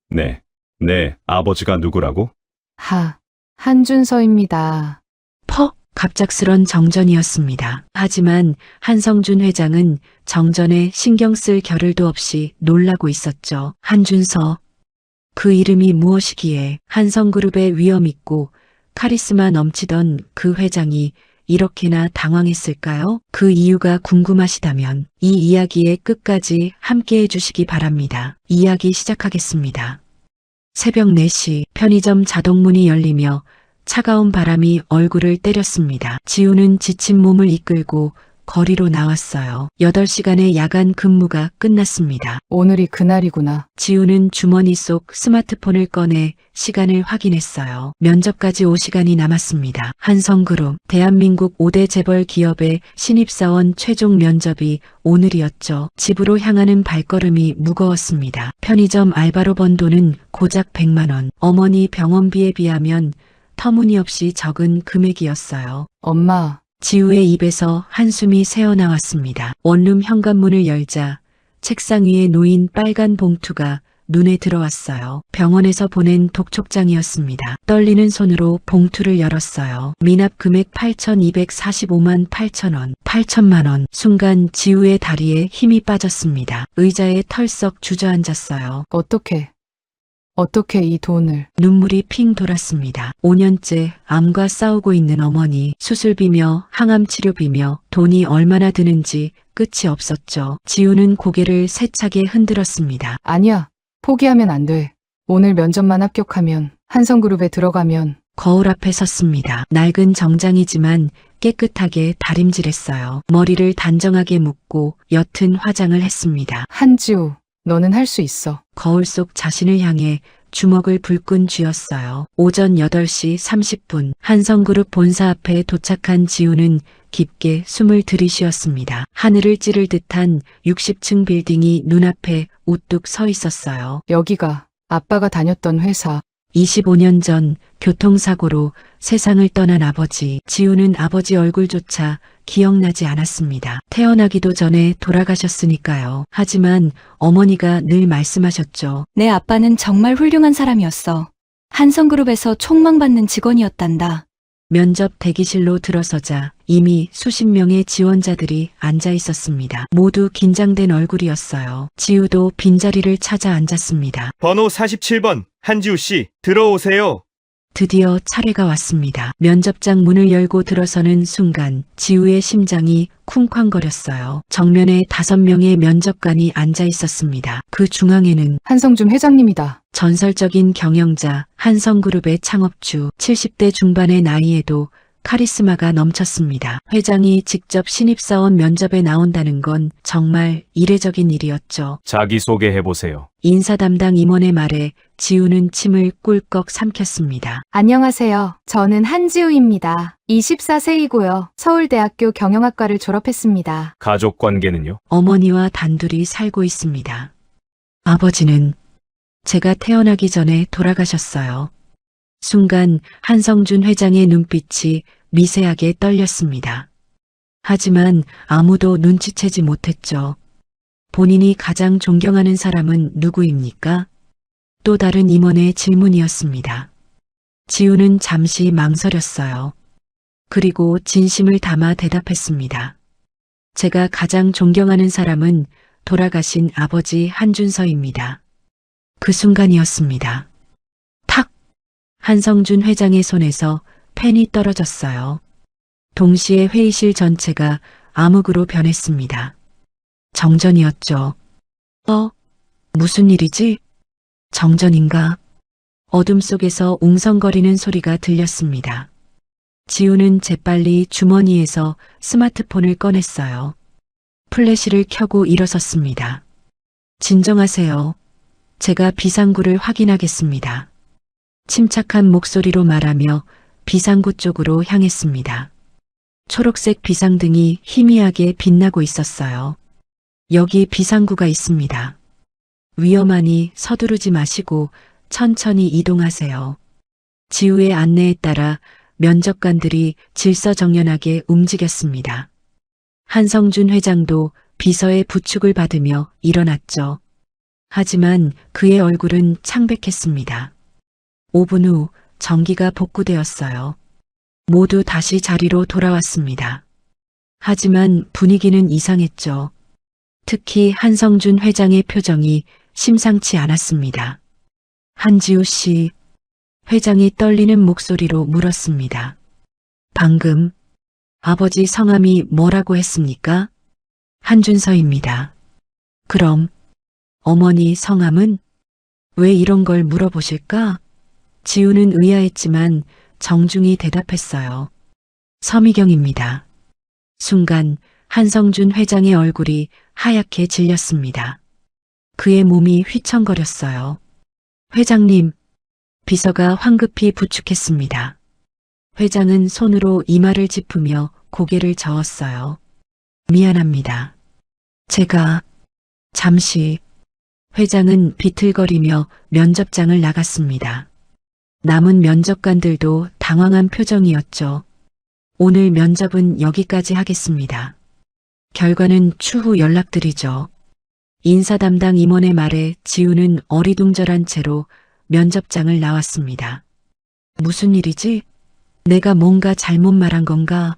네. 네, 아버지가 누구라고? 한준서입니다. 갑작스런 정전이었습니다. 하지만 한성준 회장은 정전에 신경 쓸 겨를도 없이 놀라고 있었죠. 한준서. 그 이름이 무엇이기에 한성그룹의 위엄 있고 카리스마 넘치던 그 회장이 이렇게나 당황했을까요? 그 이유가 궁금하시다면 이 이야기의 끝까지 함께 해주시기 바랍니다. 이야기 시작하겠습니다. 새벽 4시 편의점 자동문이 열리며 차가운 바람이 얼굴을 때렸습니다. 지우는 지친 몸을 이끌고 거리로 나왔어요. 8시간의 야간 근무가 끝났습니다. 오늘이 그날이구나. 지우는 주머니 속 스마트폰을 꺼내 시간을 확인했어요. 면접까지 5시간이 남았습니다. 한성그룹, 대한민국 5대 재벌 기업의 신입사원 최종 면접이 오늘이었죠. 집으로 향하는 발걸음이 무거웠습니다. 편의점 알바로 번 돈은 고작 100만 원. 어머니 병원비에 비하면 터무니없이 적은 금액이었어요. 엄마, 지우의 입에서 한숨이 새어나왔습니다. 원룸 현관문을 열자 책상 위에 놓인 빨간 봉투가 눈에 들어왔어요. 병원에서 보낸 독촉장이었습니다. 떨리는 손으로 봉투를 열었어요. 미납 금액 8,245만 8천 원. 8천만 원. 순간 지우의 다리에 힘이 빠졌습니다. 의자에 털썩 주저앉았어요. 어떻게 이 돈을. 눈물이 핑 돌았습니다. 5년째 암과 싸우고 있는 어머니, 수술비며 항암치료비며 돈이 얼마나 드는지 끝이 없었죠. 지우는 고개를 세차게 흔들었습니다. 아니야, 포기하면 안 돼. 오늘 면접만 합격하면, 한성그룹에 들어가면. 거울 앞에 섰습니다. 낡은 정장이지만 깨끗하게 다림질했어요. 머리를 단정하게 묶고 옅은 화장을 했습니다. 한지우, 너는 할 수 있어. 거울 속 자신을 향해 주먹을 불끈 쥐었어요. 오전 8시 30분 한성그룹 본사 앞에 도착한 지우는 깊게 숨을 들이쉬었습니다. 하늘을 찌를 듯한 60층 빌딩이 눈앞에 우뚝 서 있었어요. 여기가 아빠가 다녔던 회사. 25년 전 교통사고로 세상을 떠난 아버지. 지우는 아버지 얼굴조차 기억나지 않았습니다. 태어나기도 전에 돌아가셨으니까요. 하지만 어머니가 늘 말씀하셨죠. 내 아빠는 정말 훌륭한 사람이었어. 한성그룹에서 촉망받는 직원이었단다. 면접 대기실로 들어서자 이미 수십 명의 지원자들이 앉아 있었습니다. 모두 긴장된 얼굴이었어요. 지우도 빈자리를 찾아 앉았습니다. 번호 47번 한지우 씨 들어오세요. 드디어 차례가 왔습니다. 면접장 문을 열고 들어서는 순간 지우의 심장이 쿵쾅거렸어요. 정면에 5명의 면접관이 앉아 있었습니다. 그 중앙에는 한성준 회장님이다. 전설적인 경영자, 한성그룹의 창업주, 70대 중반의 나이에도 카리스마가 넘쳤습니다. 회장이 직접 신입사원 면접에 나온다는 건 정말 이례적인 일이었죠. 자기소개해보세요. 인사 담당 임원의 말에 지우는 침을 꿀꺽 삼켰습니다. 안녕하세요. 저는 한지우입니다. 24세이고요. 서울대학교 경영학과를 졸업했습니다. 가족 관계는요? 어머니와 단둘이 살고 있습니다. 아버지는 제가 태어나기 전에 돌아가셨어요. 순간 한성준 회장의 눈빛이 미세하게 떨렸습니다. 하지만 아무도 눈치채지 못했죠. 본인이 가장 존경하는 사람은 누구입니까? 또 다른 임원의 질문이었습니다. 지우는 잠시 망설였어요. 그리고 진심을 담아 대답했습니다. 제가 가장 존경하는 사람은 돌아가신 아버지 한준서입니다. 그 순간이었습니다. 탁! 한성준 회장의 손에서 펜이 떨어졌어요. 동시에 회의실 전체가 암흑으로 변했습니다. 정전이었죠. 무슨 일이지? 정전인가? 어둠 속에서 웅성거리는 소리가 들렸습니다. 지우는 재빨리 주머니에서 스마트폰을 꺼냈어요. 플래시를 켜고 일어섰습니다. 진정하세요. 제가 비상구를 확인하겠습니다. 침착한 목소리로 말하며 비상구 쪽으로 향했습니다. 초록색 비상등이 희미하게 빛나고 있었어요. 여기 비상구가 있습니다. 위험하니 서두르지 마시고 천천히 이동하세요. 지우의 안내에 따라 면접관들이 질서정연하게 움직였습니다. 한성준 회장도 비서의 부축을 받으며 일어났죠. 하지만 그의 얼굴은 창백했습니다. 5분 후 전기가 복구되었어요. 모두 다시 자리로 돌아왔습니다. 하지만 분위기는 이상했죠. 특히 한성준 회장의 표정이 심상치 않았습니다. 한지우 씨, 회장이 떨리는 목소리로 물었습니다. 방금 아버지 성함이 뭐라고 했습니까? 한준서입니다. 그럼 어머니 성함은? 왜 이런 걸 물어보실까? 지우는 의아했지만 정중히 대답했어요. 서미경입니다. 순간 한성준 회장의 얼굴이 하얗게 질렸습니다. 그의 몸이 휘청거렸어요. 회장님, 비서가 황급히 부축했습니다. 회장은 손으로 이마를 짚으며 고개를 저었어요. 미안합니다. 제가 잠시. 회장은 비틀거리며 면접장을 나갔습니다. 남은 면접관들도 당황한 표정이었죠. 오늘 면접은 여기까지 하겠습니다. 결과는 추후 연락드리죠. 인사 담당 임원의 말에 지우는 어리둥절한 채로 면접장을 나왔습니다. 무슨 일이지? 내가 뭔가 잘못 말한 건가?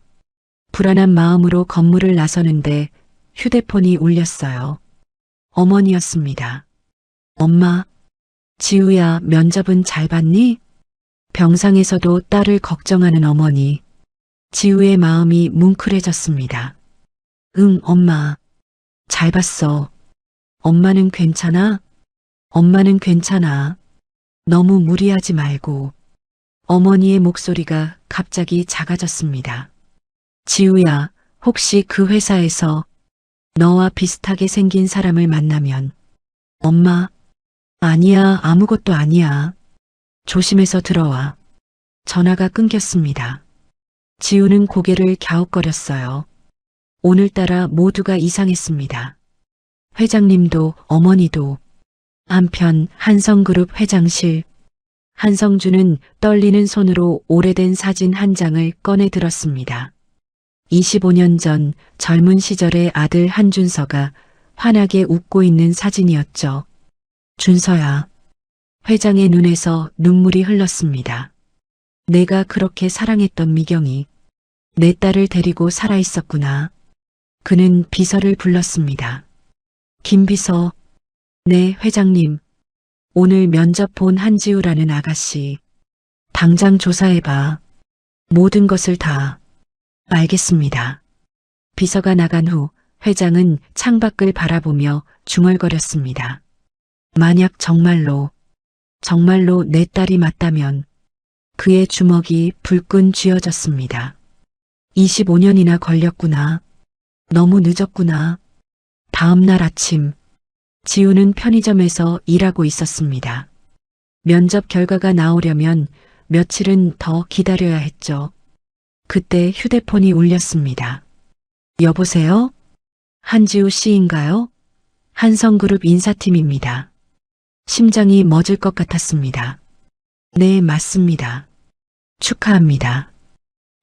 불안한 마음으로 건물을 나서는데 휴대폰이 울렸어요. 어머니였습니다. 엄마, 지우야, 면접은 잘 봤니? 병상에서도 딸을 걱정하는 어머니. 지우의 마음이 뭉클해졌습니다. 응, 엄마. 잘 봤어. 엄마는 괜찮아? 엄마는 괜찮아. 너무 무리하지 말고. 어머니의 목소리가 갑자기 작아졌습니다. 지우야, 혹시 그 회사에서 너와 비슷하게 생긴 사람을 만나면. 엄마, 아니야, 아무것도 아니야. 조심해서 들어와. 전화가 끊겼습니다. 지우는 고개를 갸웃거렸어요. 오늘따라 모두가 이상했습니다. 회장님도 어머니도. 한편 한성그룹 회장실. 한성준은 떨리는 손으로 오래된 사진 한 장을 꺼내 들었습니다. 25년 전 젊은 시절의 아들 한준서가 환하게 웃고 있는 사진이었죠. 준서야. 회장의 눈에서 눈물이 흘렀습니다. 내가 그렇게 사랑했던 미경이 내 딸을 데리고 살아있었구나. 그는 비서를 불렀습니다. 김 비서. 네, 회장님. 오늘 면접 본 한지우라는 아가씨. 당장 조사해봐. 모든 것을 다. 알겠습니다. 비서가 나간 후 회장은 창밖을 바라보며 중얼거렸습니다. 만약 정말로 내 딸이 맞다면. 그의 주먹이 불끈 쥐어졌습니다. 25년이나 걸렸구나. 너무 늦었구나. 다음 날 아침, 지우는 편의점에서 일하고 있었습니다. 면접 결과가 나오려면 며칠은 더 기다려야 했죠. 그때 휴대폰이 울렸습니다. 여보세요? 한지우 씨인가요? 한성그룹 인사팀입니다. 심장이 멎을 것 같았습니다. 네, 맞습니다. 축하합니다.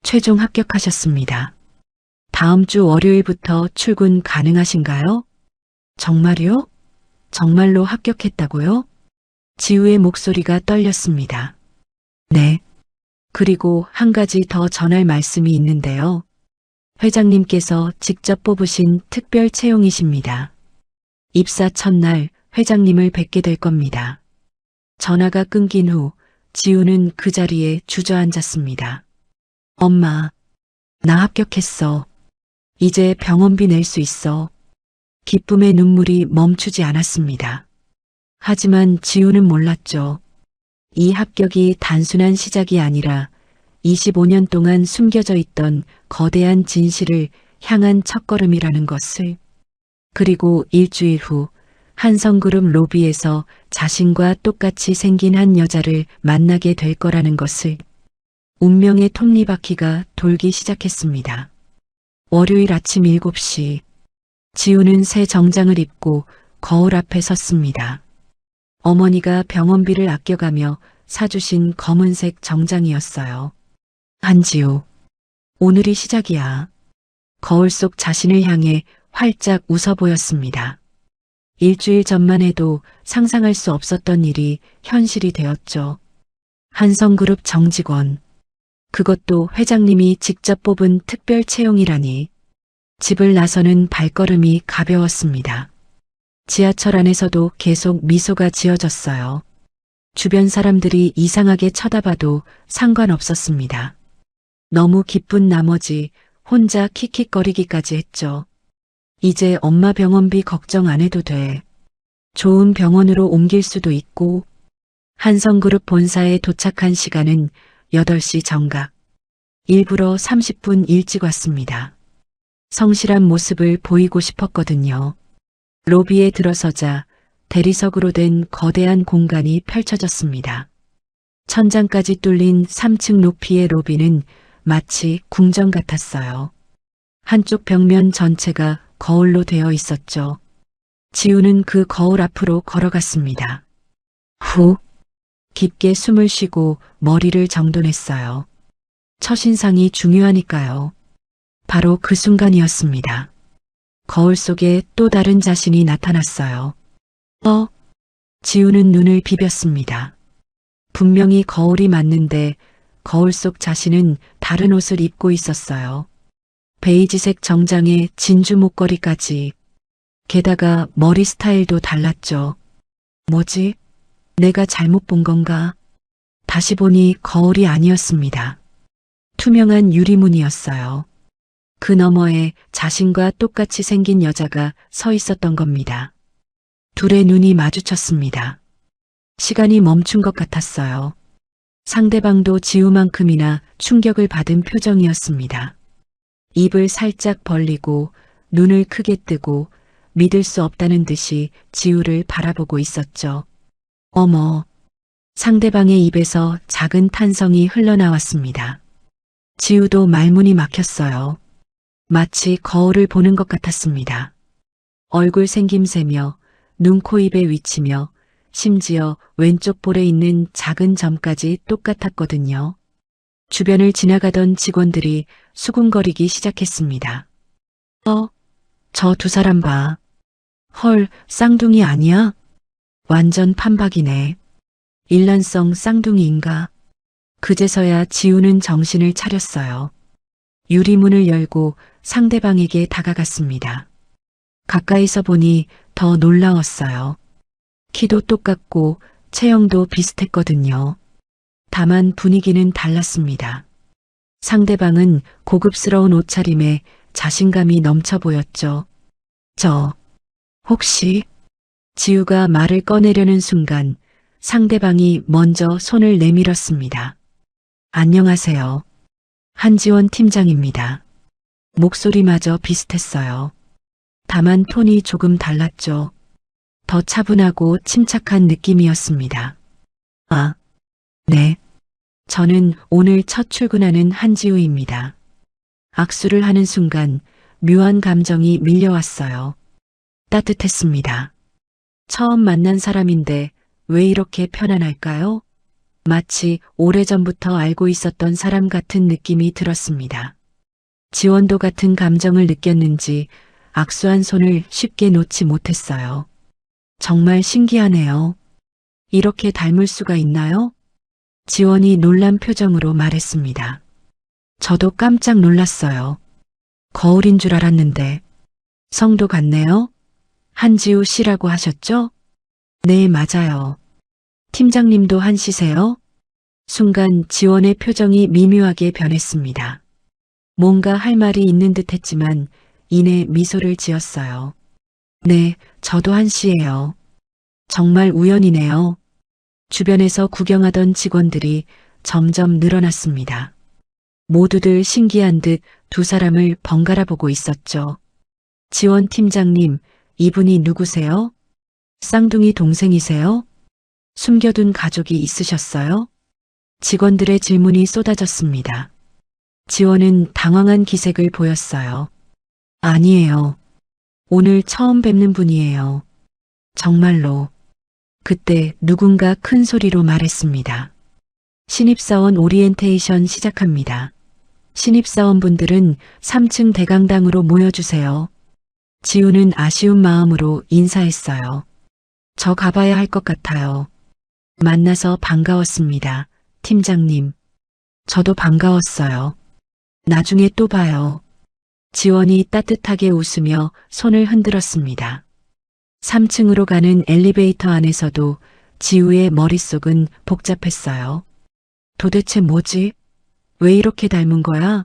최종 합격하셨습니다. 다음 주 월요일부터 출근 가능하신가요? 정말요? 정말로 합격했다고요? 지우의 목소리가 떨렸습니다. 네. 그리고 한 가지 더 전할 말씀이 있는데요. 회장님께서 직접 뽑으신 특별 채용이십니다. 입사 첫날 회장님을 뵙게 될 겁니다. 전화가 끊긴 후 지우는 그 자리에 주저앉았습니다. 엄마, 나 합격했어. 이제 병원비 낼 수 있어. 기쁨의 눈물이 멈추지 않았습니다. 하지만 지우는 몰랐죠. 이 합격이 단순한 시작이 아니라 25년 동안 숨겨져 있던 거대한 진실을 향한 첫걸음이라는 것을. 그리고 일주일 후 한성그룹 로비에서 자신과 똑같이 생긴 한 여자를 만나게 될 거라는 것을. 운명의 톱니바퀴가 돌기 시작했습니다. 월요일 아침 7시, 지우는 새 정장을 입고 거울 앞에 섰습니다. 어머니가 병원비를 아껴가며 사주신 검은색 정장이었어요. 한지우, 오늘이 시작이야. 거울 속 자신을 향해 활짝 웃어 보였습니다. 일주일 전만 해도 상상할 수 없었던 일이 현실이 되었죠. 한성그룹 정직원. 그것도 회장님이 직접 뽑은 특별 채용이라니. 집을 나서는 발걸음이 가벼웠습니다. 지하철 안에서도 계속 미소가 지어졌어요. 주변 사람들이 이상하게 쳐다봐도 상관없었습니다. 너무 기쁜 나머지 혼자 킥킥거리기까지 했죠. 이제 엄마 병원비 걱정 안 해도 돼. 좋은 병원으로 옮길 수도 있고. 한성그룹 본사에 도착한 시간은 8시 정각. 일부러 30분 일찍 왔습니다. 성실한 모습을 보이고 싶었거든요. 로비에 들어서자 대리석으로 된 거대한 공간이 펼쳐졌습니다. 천장까지 뚫린 3층 높이의 로비는 마치 궁전 같았어요. 한쪽 벽면 전체가 거울로 되어 있었죠. 지우는 그 거울 앞으로 걸어갔습니다. 후, 깊게 숨을 쉬고 머리를 정돈했어요. 첫인상이 중요하니까요. 바로 그 순간이었습니다. 거울 속에 또 다른 자신이 나타났어요. 지우는 눈을 비볐습니다. 분명히 거울이 맞는데 거울 속 자신은 다른 옷을 입고 있었어요. 베이지색 정장에 진주 목걸이까지. 게다가 머리 스타일도 달랐죠. 뭐지? 내가 잘못 본 건가? 다시 보니 거울이 아니었습니다. 투명한 유리문이었어요. 그 너머에 자신과 똑같이 생긴 여자가 서 있었던 겁니다. 둘의 눈이 마주쳤습니다. 시간이 멈춘 것 같았어요. 상대방도 지우만큼이나 충격을 받은 표정이었습니다. 입을 살짝 벌리고 눈을 크게 뜨고 믿을 수 없다는 듯이 지우를 바라보고 있었죠. 어머, 상대방의 입에서 작은 탄성이 흘러나왔습니다. 지우도 말문이 막혔어요. 마치 거울을 보는 것 같았습니다. 얼굴 생김새며 눈, 코, 입의 위치며 심지어 왼쪽 볼에 있는 작은 점까지 똑같았거든요. 주변을 지나가던 직원들이 수군거리기 시작했습니다. 저 두 사람 봐. 헐, 쌍둥이 아니야? 완전 판박이네. 일란성 쌍둥이인가? 그제서야 지우는 정신을 차렸어요. 유리문을 열고 상대방에게 다가갔습니다. 가까이서 보니 더 놀라웠어요. 키도 똑같고 체형도 비슷했거든요. 다만 분위기는 달랐습니다. 상대방은 고급스러운 옷차림에 자신감이 넘쳐 보였죠. 혹시? 지우가 말을 꺼내려는 순간 상대방이 먼저 손을 내밀었습니다. 안녕하세요. 한지원 팀장입니다. 목소리마저 비슷했어요. 다만 톤이 조금 달랐죠. 더 차분하고 침착한 느낌이었습니다. 네. 저는 오늘 첫 출근하는 한지우입니다. 악수를 하는 순간 묘한 감정이 밀려왔어요. 따뜻했습니다. 처음 만난 사람인데 왜 이렇게 편안할까요? 마치 오래전부터 알고 있었던 사람 같은 느낌이 들었습니다. 지원도 같은 감정을 느꼈는지 악수한 손을 쉽게 놓지 못했어요. 정말 신기하네요. 이렇게 닮을 수가 있나요? 지원이 놀란 표정으로 말했습니다. 저도 깜짝 놀랐어요. 거울인 줄 알았는데. 성도 같네요. 한지우 씨라고 하셨죠? 네, 맞아요. 팀장님도 한 씨세요? 순간 지원의 표정이 미묘하게 변했습니다. 뭔가 할 말이 있는 듯 했지만 이내 미소를 지었어요. 네, 저도 한 씨예요. 정말 우연이네요. 주변에서 구경하던 직원들이 점점 늘어났습니다. 모두들 신기한 듯 두 사람을 번갈아 보고 있었죠. 지원 팀장님, 이분이 누구세요? 쌍둥이 동생이세요? 숨겨둔 가족이 있으셨어요? 직원들의 질문이 쏟아졌습니다. 지원은 당황한 기색을 보였어요. 아니에요. 오늘 처음 뵙는 분이에요. 정말로. 그때 누군가 큰 소리로 말했습니다. 신입사원 오리엔테이션 시작합니다. 신입사원분들은 3층 대강당으로 모여주세요. 지우는 아쉬운 마음으로 인사했어요. 저 가봐야 할 것 같아요. 만나서 반가웠습니다. 팀장님. 저도 반가웠어요. 나중에 또 봐요. 지원이 따뜻하게 웃으며 손을 흔들었습니다. 3층으로 가는 엘리베이터 안에서도 지우의 머릿속은 복잡했어요. 도대체 뭐지? 왜 이렇게 닮은 거야?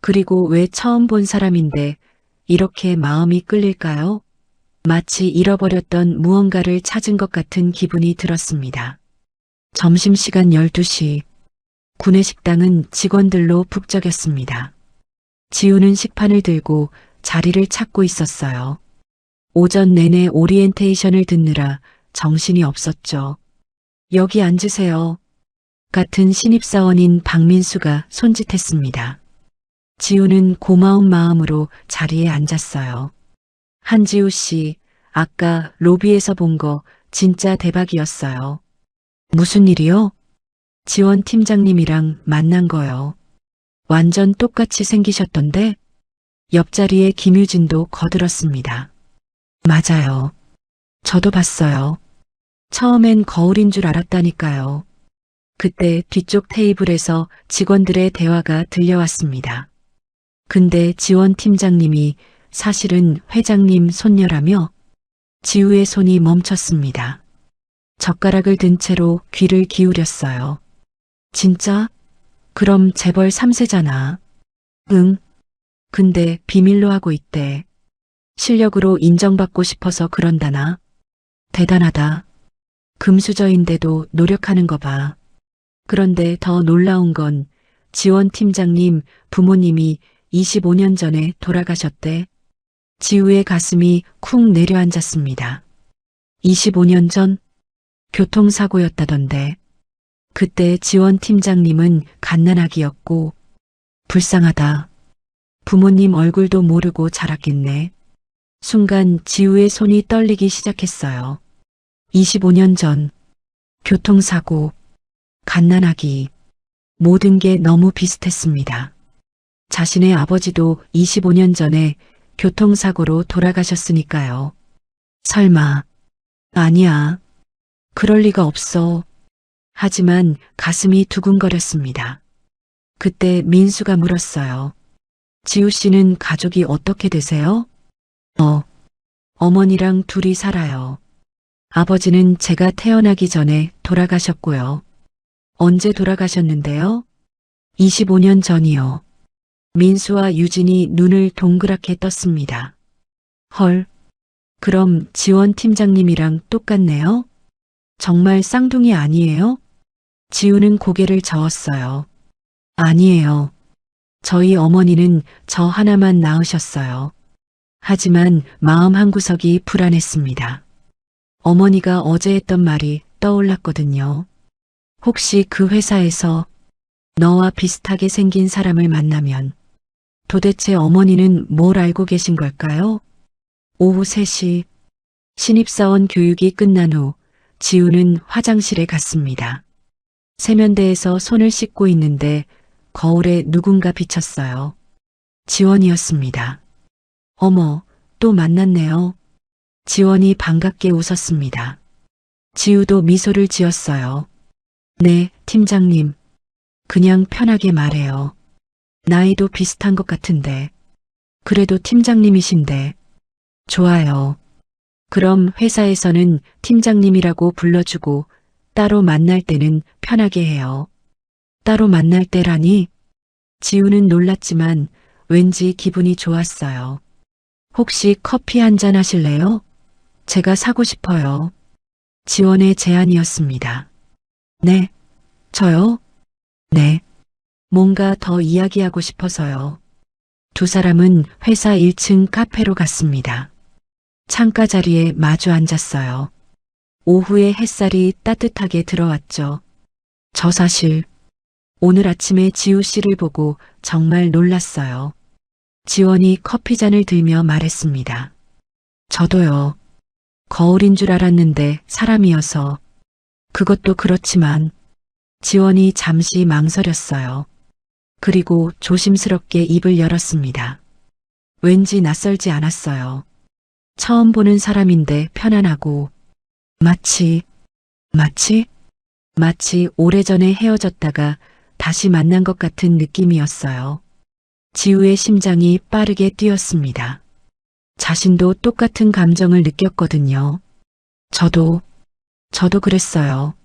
그리고 왜 처음 본 사람인데 이렇게 마음이 끌릴까요? 마치 잃어버렸던 무언가를 찾은 것 같은 기분이 들었습니다. 점심시간 12시. 구내식당은 직원들로 북적였습니다. 지우는 식판을 들고 자리를 찾고 있었어요. 오전 내내 오리엔테이션을 듣느라 정신이 없었죠. 여기 앉으세요. 같은 신입사원인 박민수가 손짓했습니다. 지우는 고마운 마음으로 자리에 앉았어요. 한지우 씨, 아까 로비에서 본 거 진짜 대박이었어요. 무슨 일이요? 지원 팀장님이랑 만난 거요. 완전 똑같이 생기셨던데? 옆자리에 김유진도 거들었습니다. 맞아요. 저도 봤어요. 처음엔 거울인 줄 알았다니까요. 그때 뒤쪽 테이블에서 직원들의 대화가 들려왔습니다. 근데 지원 팀장님이 사실은 회장님 손녀라며 지우의 손이 멈췄습니다. 젓가락을 든 채로 귀를 기울였어요. 진짜? 그럼 재벌 3세잖아. 응. 근데 비밀로 하고 있대. 실력으로 인정받고 싶어서 그런다나? 대단하다. 금수저인데도 노력하는 거 봐. 그런데 더 놀라운 건 지원 팀장님 부모님이 25년 전에 돌아가셨대. 지우의 가슴이 쿵 내려앉았습니다. 25년 전? 교통사고였다던데. 그때 지원 팀장님은 갓난아기였고 불쌍하다. 부모님 얼굴도 모르고 자랐겠네. 순간 지우의 손이 떨리기 시작했어요. 25년 전, 교통사고, 갓난아기, 모든 게 너무 비슷했습니다. 자신의 아버지도 25년 전에 교통사고로 돌아가셨으니까요. 설마, 아니야. 그럴 리가 없어. 하지만 가슴이 두근거렸습니다. 그때 민수가 물었어요. 지우 씨는 가족이 어떻게 되세요? 어머니랑 둘이 살아요. 아버지는 제가 태어나기 전에 돌아가셨고요. 언제 돌아가셨는데요? 25년 전이요. 민수와 유진이 눈을 동그랗게 떴습니다. 헐, 그럼 지원 팀장님이랑 똑같네요? 정말 쌍둥이 아니에요? 지우는 고개를 저었어요. 아니에요. 저희 어머니는 저 하나만 낳으셨어요. 하지만 마음 한구석이 불안했습니다. 어머니가 어제 했던 말이 떠올랐거든요. 혹시 그 회사에서 너와 비슷하게 생긴 사람을 만나면 도대체 어머니는 뭘 알고 계신 걸까요? 오후 3시 신입사원 교육이 끝난 후 지우는 화장실에 갔습니다. 세면대에서 손을 씻고 있는데 거울에 누군가 비쳤어요. 지원이었습니다. 어머, 또 만났네요. 지원이 반갑게 웃었습니다. 지우도 미소를 지었어요. 네, 팀장님. 그냥 편하게 말해요. 나이도 비슷한 것 같은데. 그래도 팀장님이신데. 좋아요. 그럼 회사에서는 팀장님이라고 불러주고 따로 만날 때는 편하게 해요. 따로 만날 때라니? 지우는 놀랐지만 왠지 기분이 좋았어요. 혹시 커피 한잔 하실래요? 제가 사고 싶어요. 지원의 제안이었습니다. 네, 저요? 네, 뭔가 더 이야기하고 싶어서요. 두 사람은 회사 1층 카페로 갔습니다. 창가 자리에 마주 앉았어요. 오후에 햇살이 따뜻하게 들어왔죠. 저 사실 오늘 아침에 지우 씨를 보고 정말 놀랐어요. 지원이 커피잔을 들며 말했습니다. 저도요. 거울인 줄 알았는데 사람이어서. 그것도 그렇지만. 지원이 잠시 망설였어요. 그리고 조심스럽게 입을 열었습니다. 왠지 낯설지 않았어요. 처음 보는 사람인데 편안하고 마치 오래전에 헤어졌다가 다시 만난 것 같은 느낌이었어요. 지우의 심장이 빠르게 뛰었습니다. 자신도 똑같은 감정을 느꼈거든요. 저도 그랬어요.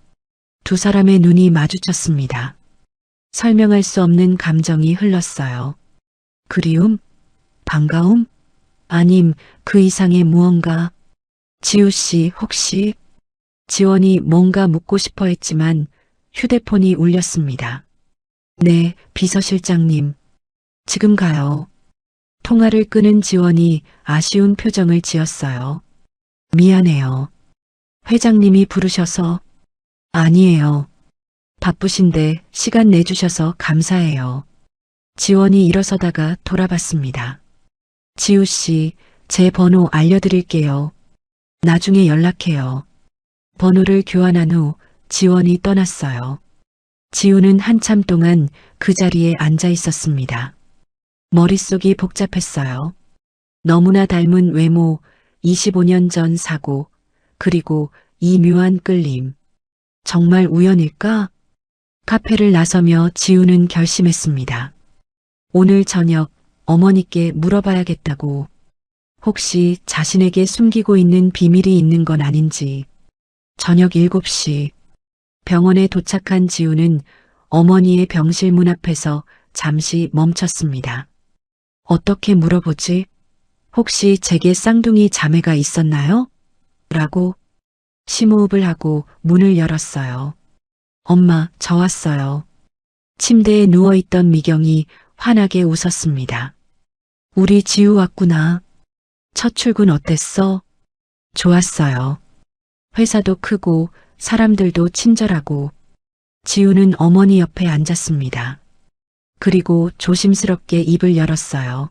두 사람의 눈이 마주쳤습니다. 설명할 수 없는 감정이 흘렀어요. 그리움? 반가움? 아님 그 이상의 무언가. 지우 씨 혹시? 지원이 뭔가 묻고 싶어 했지만 휴대폰이 울렸습니다. 네, 비서실장님. 지금 가요. 통화를 끊은 지원이 아쉬운 표정을 지었어요. 미안해요. 회장님이 부르셔서. 아니에요. 바쁘신데 시간 내주셔서 감사해요. 지원이 일어서다가 돌아봤습니다. 지우 씨, 제 번호 알려드릴게요. 나중에 연락해요. 번호를 교환한 후 지원이 떠났어요. 지우는 한참 동안 그 자리에 앉아 있었습니다. 머릿속이 복잡했어요. 너무나 닮은 외모, 25년 전 사고, 그리고 이 묘한 끌림. 정말 우연일까? 카페를 나서며 지우는 결심했습니다. 오늘 저녁 어머니께 물어봐야겠다고. 혹시 자신에게 숨기고 있는 비밀이 있는 건 아닌지. 저녁 7시 병원에 도착한 지우는 어머니의 병실 문 앞에서 잠시 멈췄습니다. 어떻게 물어보지? 혹시 제게 쌍둥이 자매가 있었나요? 라고 심호흡을 하고 문을 열었어요. 엄마, 저 왔어요. 침대에 누워있던 미경이 환하게 웃었습니다. 우리 지우 왔구나. 첫 출근 어땠어? 좋았어요. 회사도 크고 사람들도 친절하고. 지우는 어머니 옆에 앉았습니다. 그리고 조심스럽게 입을 열었어요.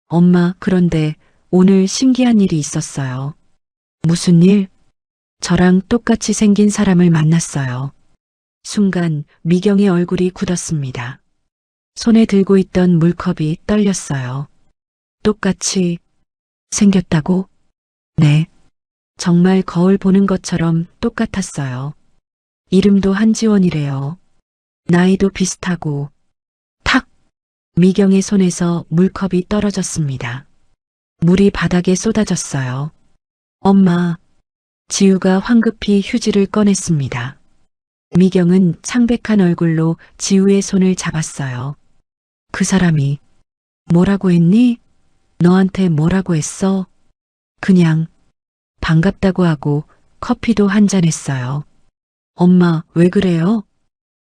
엄마, 그런데 오늘 신기한 일이 있었어요. 무슨 일? 저랑 똑같이 생긴 사람을 만났어요. 순간 미경의 얼굴이 굳었습니다. 손에 들고 있던 물컵이 떨렸어요. 똑같이 생겼다고? 네. 정말 거울 보는 것처럼 똑같았어요. 이름도 한지원이래요. 나이도 비슷하고. 탁! 미경의 손에서 물컵이 떨어졌습니다. 물이 바닥에 쏟아졌어요. 엄마. 지우가 황급히 휴지를 꺼냈습니다. 미경은 창백한 얼굴로 지우의 손을 잡았어요. 그 사람이 뭐라고 했니? 너한테 뭐라고 했어? 그냥 반갑다고 하고 커피도 한잔 했어요. 엄마, 왜 그래요?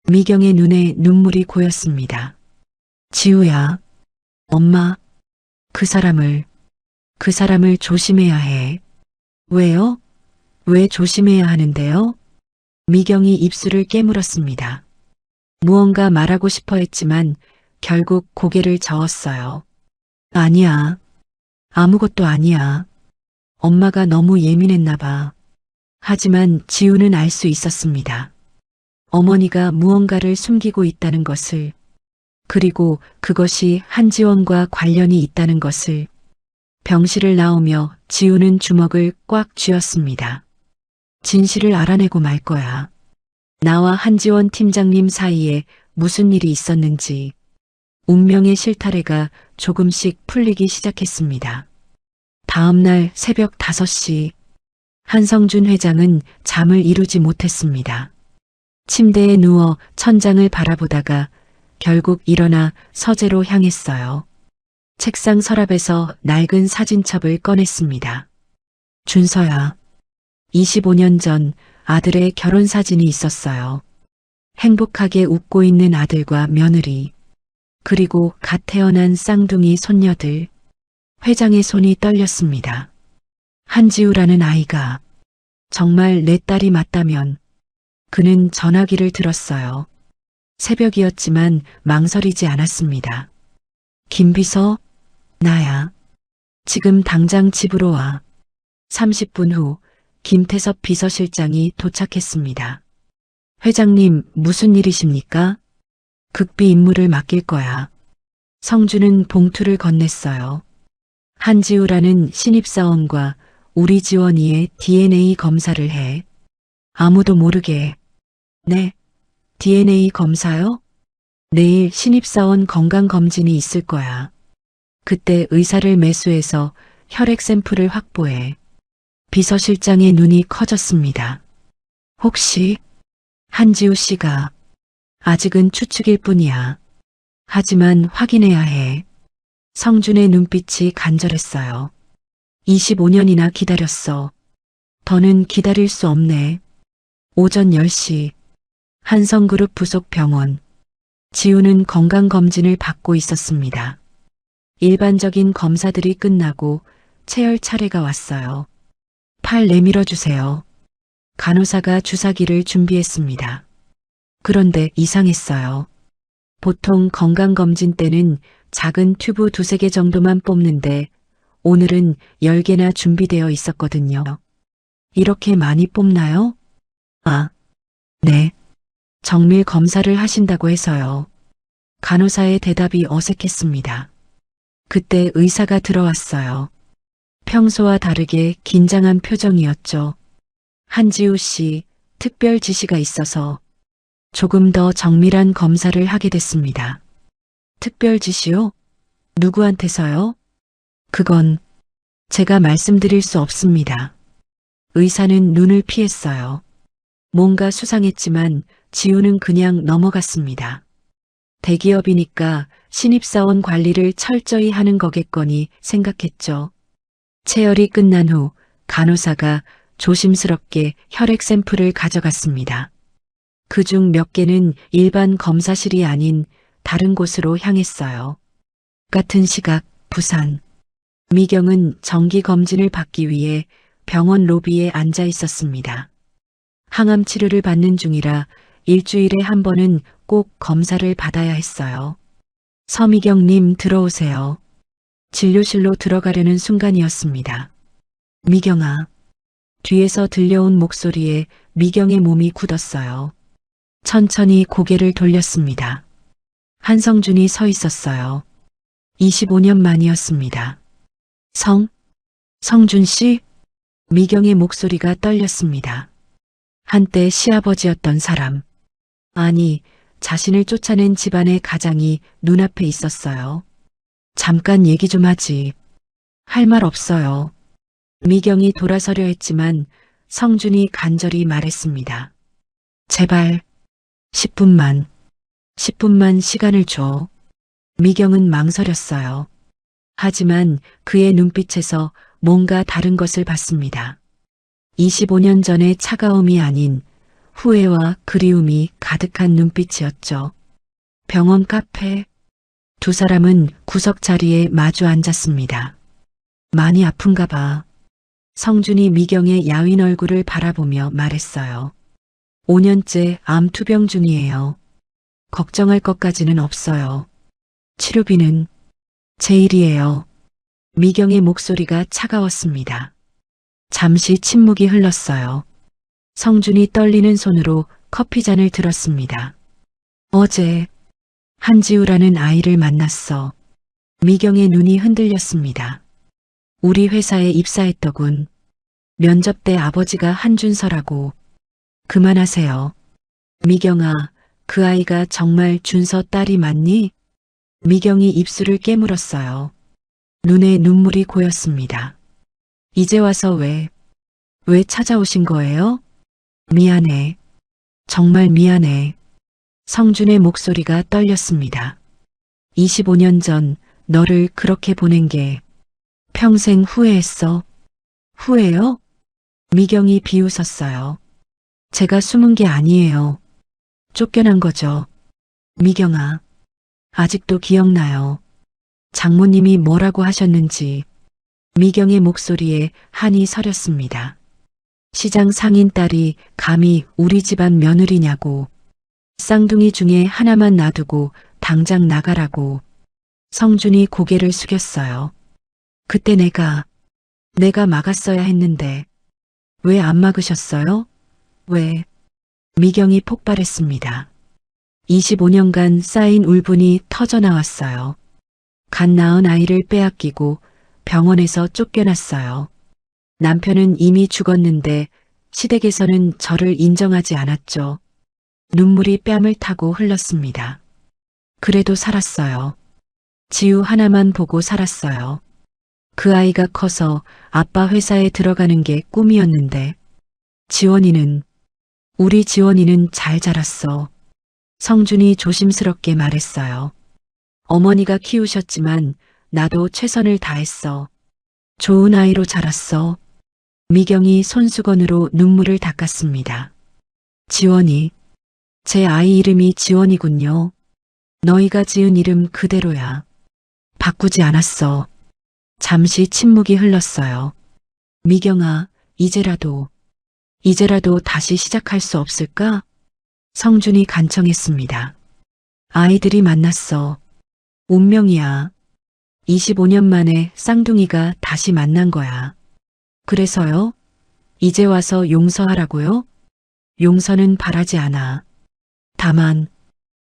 미경의 눈에 눈물이 고였습니다. 지우야, 엄마, 그 사람을 조심해야 해. 왜요? 왜 조심해야 하는데요? 미경이 입술을 깨물었습니다. 무언가 말하고 싶어 했지만 결국 고개를 저었어요. 아니야. 아무것도 아니야. 엄마가 너무 예민했나 봐. 하지만 지우는 알 수 있었습니다. 어머니가 무언가를 숨기고 있다는 것을, 그리고 그것이 한지원과 관련이 있다는 것을. 병실을 나오며 지우는 주먹을 꽉 쥐었습니다. 진실을 알아내고 말 거야. 나와 한지원 팀장님 사이에 무슨 일이 있었는지. 운명의 실타래가 조금씩 풀리기 시작했습니다. 다음 날 새벽 5시, 한성준 회장은 잠을 이루지 못했습니다. 침대에 누워 천장을 바라보다가 결국 일어나 서재로 향했어요. 책상 서랍에서 낡은 사진첩을 꺼냈습니다. 준서야, 25년 전 아들의 결혼 사진이 있었어요. 행복하게 웃고 있는 아들과 며느리, 그리고 갓 태어난 쌍둥이 손녀들. 회장의 손이 떨렸습니다. 한지우라는 아이가 정말 내 딸이 맞다면. 그는 전화기를 들었어요. 새벽이었지만 망설이지 않았습니다. 김비서, 나야. 지금 당장 집으로 와. 30분 후 김태섭 비서실장이 도착했습니다. 회장님, 무슨 일이십니까? 극비 임무를 맡길 거야. 성주는 봉투를 건넸어요. 한지우라는 신입사원과 우리 지원이의 DNA 검사를 해. 아무도 모르게. 네. DNA 검사요? 내일 신입사원 건강검진이 있을 거야. 그때 의사를 매수해서 혈액 샘플을 확보해. 비서실장의 눈이 커졌습니다. 혹시 한지우 씨가 아직은 추측일 뿐이야. 하지만 확인해야 해. 성준의 눈빛이 간절했어요. 25년이나 기다렸어. 더는 기다릴 수 없네. 오전 10시 한성그룹 부속 병원. 지우는 건강검진을 받고 있었습니다. 일반적인 검사들이 끝나고 체열 차례가 왔어요. 팔 내밀어 주세요. 간호사가 주사기를 준비했습니다. 그런데 이상했어요. 보통 건강검진 때는 작은 튜브 2-3개 정도만 뽑는데 오늘은 10개나 준비되어 있었거든요. 이렇게 많이 뽑나요? 아, 네. 정밀 검사를 하신다고 해서요. 간호사의 대답이 어색했습니다. 그때 의사가 들어왔어요. 평소와 다르게 긴장한 표정이었죠. 한지우 씨, 특별 지시가 있어서 조금 더 정밀한 검사를 하게 됐습니다. 특별 지시요? 누구한테서요? 그건 제가 말씀드릴 수 없습니다. 의사는 눈을 피했어요. 뭔가 수상했지만 지우는 그냥 넘어갔습니다. 대기업이니까 신입사원 관리를 철저히 하는 거겠거니 생각했죠. 체열이 끝난 후 간호사가 조심스럽게 혈액 샘플을 가져갔습니다. 그중 몇 개는 일반 검사실이 아닌 다른 곳으로 향했어요. 같은 시각 부산. 미경은 정기 검진을 받기 위해 병원 로비에 앉아 있었습니다. 항암 치료를 받는 중이라 일주일에 한 번은 꼭 검사를 받아야 했어요. 서미경님 들어오세요. 진료실로 들어가려는 순간이었습니다. 미경아. 뒤에서 들려온 목소리에 미경의 몸이 굳었어요. 천천히 고개를 돌렸습니다. 한성준이 서 있었어요. 25년 만이었습니다. 성준 씨? 미경의 목소리가 떨렸습니다. 한때 시아버지였던 사람. 아니, 자신을 쫓아낸 집안의 가장이 눈앞에 있었어요. 잠깐 얘기 좀 하지. 할 말 없어요. 미경이 돌아서려 했지만 성준이 간절히 말했습니다. 제발 10분만 시간을 줘. 미경은 망설였어요. 하지만 그의 눈빛에서 뭔가 다른 것을 봤습니다. 25년 전의 차가움이 아닌 후회와 그리움이 가득한 눈빛이었죠. 병원 카페. 두 사람은 구석 자리에 마주 앉았습니다. 많이 아픈가 봐. 성준이 미경의 야윈 얼굴을 바라보며 말했어요. 5년째 암 투병 중이에요. 걱정할 것까지는 없어요. 치료비는 제 일이에요. 미경의 목소리가 차가웠습니다. 잠시 침묵이 흘렀어요. 성준이 떨리는 손으로 커피잔을 들었습니다. 어제 한지우라는 아이를 만났어. 미경의 눈이 흔들렸습니다. 우리 회사에 입사했더군. 면접 때 아버지가 한준서라고. 그만하세요. 미경아, 그 아이가 정말 준서 딸이 맞니? 미경이 입술을 깨물었어요. 눈에 눈물이 고였습니다. 이제 와서 왜 찾아오신 거예요? 미안해. 정말 미안해. 성준의 목소리가 떨렸습니다. 25년 전 너를 그렇게 보낸 게 평생 후회했어. 후회요? 미경이 비웃었어요. 제가 숨은 게 아니에요. 쫓겨난 거죠. 미경아, 아직도 기억나요. 장모님이 뭐라고 하셨는지. 미경의 목소리에 한이 서렸습니다. 시장 상인 딸이 감히 우리 집안 며느리냐고. 쌍둥이 중에 하나만 놔두고 당장 나가라고. 성준이 고개를 숙였어요. 그때 내가 막았어야 했는데 왜 안 막으셨어요? 왜? 미경이 폭발했습니다. 25년간 쌓인 울분이 터져나왔어요. 갓 낳은 아이를 빼앗기고 병원에서 쫓겨났어요. 남편은 이미 죽었는데 시댁에서는 저를 인정하지 않았죠. 눈물이 뺨을 타고 흘렀습니다. 그래도 살았어요. 지우 하나만 보고 살았어요. 그 아이가 커서 아빠 회사에 들어가는 게 꿈이었는데 지원이는 우리 지원이는 잘 자랐어. 성준이 조심스럽게 말했어요. 어머니가 키우셨지만 나도 최선을 다했어. 좋은 아이로 자랐어. 미경이 손수건으로 눈물을 닦았습니다. 지원이, 제 아이 이름이 지원이군요. 너희가 지은 이름 그대로야. 바꾸지 않았어. 잠시 침묵이 흘렀어요. 미경아, 이제라도 다시 시작할 수 없을까? 성준이 간청했습니다. 아이들이 만났어. 운명이야. 25년 만에 쌍둥이가 다시 만난 거야. 그래서요? 이제 와서 용서하라고요? 용서는 바라지 않아. 다만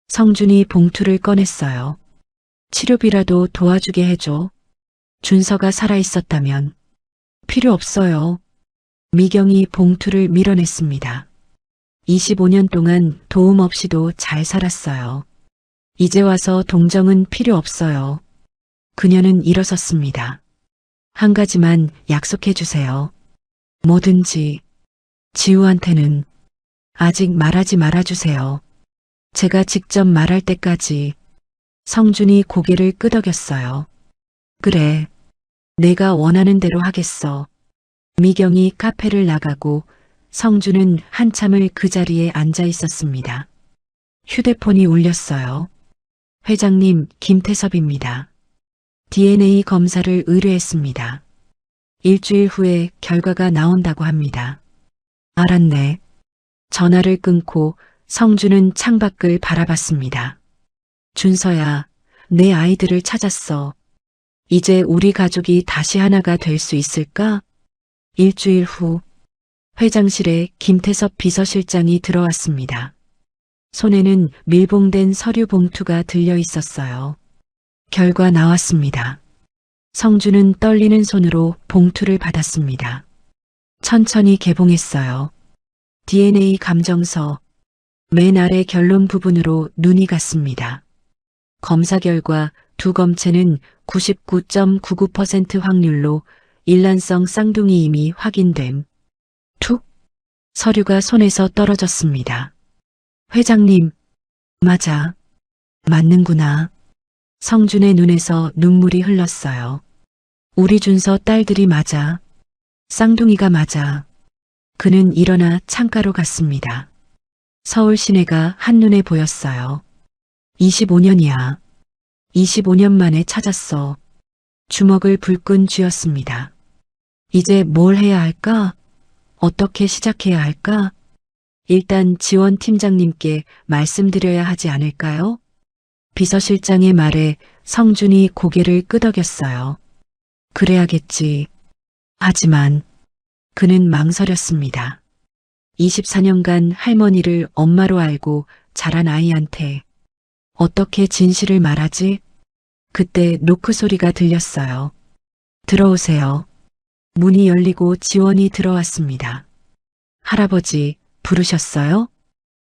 성준이 봉투를 꺼냈어요. 치료비라도 도와주게 해줘. 준서가 살아있었다면. 필요 없어요. 미경이 봉투를 밀어냈습니다. 25년 동안 도움 없이도 잘 살았어요. 이제 와서 동정은 필요 없어요. 그녀는 일어섰습니다. 한 가지만 약속해 주세요. 뭐든지. 지우한테는 아직 말하지 말아주세요. 제가 직접 말할 때까지. 성준이 고개를 끄덕였어요. 그래. 내가 원하는 대로 하겠어. 미경이 카페를 나가고 성준은 한참을 그 자리에 앉아 있었습니다. 휴대폰이 울렸어요. 회장님, 김태섭입니다. DNA 검사를 의뢰했습니다. 일주일 후에 결과가 나온다고 합니다. 알았네. 전화를 끊고 성준은 창밖을 바라봤습니다. 준서야, 내 아이들을 찾았어. 이제 우리 가족이 다시 하나가 될 수 있을까? 일주일 후 회장실에 김태섭 비서실장이 들어왔습니다. 손에는 밀봉된 서류 봉투가 들려 있었어요. 결과 나왔습니다. 성준은 떨리는 손으로 봉투를 받았습니다. 천천히 개봉했어요. DNA 감정서. 맨 아래 결론 부분으로 눈이 갔습니다. 검사 결과 두 검체는 99.99% 확률로 일란성 쌍둥이임이 확인됨. 툭! 서류가 손에서 떨어졌습니다. 회장님, 맞아. 맞는구나. 성준의 눈에서 눈물이 흘렀어요. 우리 준서 딸들이 맞아. 쌍둥이가 맞아. 그는 일어나 창가로 갔습니다. 서울 시내가 한눈에 보였어요. 25년이야. 25년 만에 찾았어. 주먹을 불끈 쥐었습니다. 이제 뭘 해야 할까? 어떻게 시작해야 할까? 일단 지원 팀장님께 말씀드려야 하지 않을까요? 비서실장의 말에 성준이 고개를 끄덕였어요. 그래야겠지. 하지만 그는 망설였습니다. 24년간 할머니를 엄마로 알고 자란 아이한테 어떻게 진실을 말하지? 그때 노크 소리가 들렸어요. 들어오세요. 문이 열리고 지원이 들어왔습니다. 할아버지, 부르셨어요?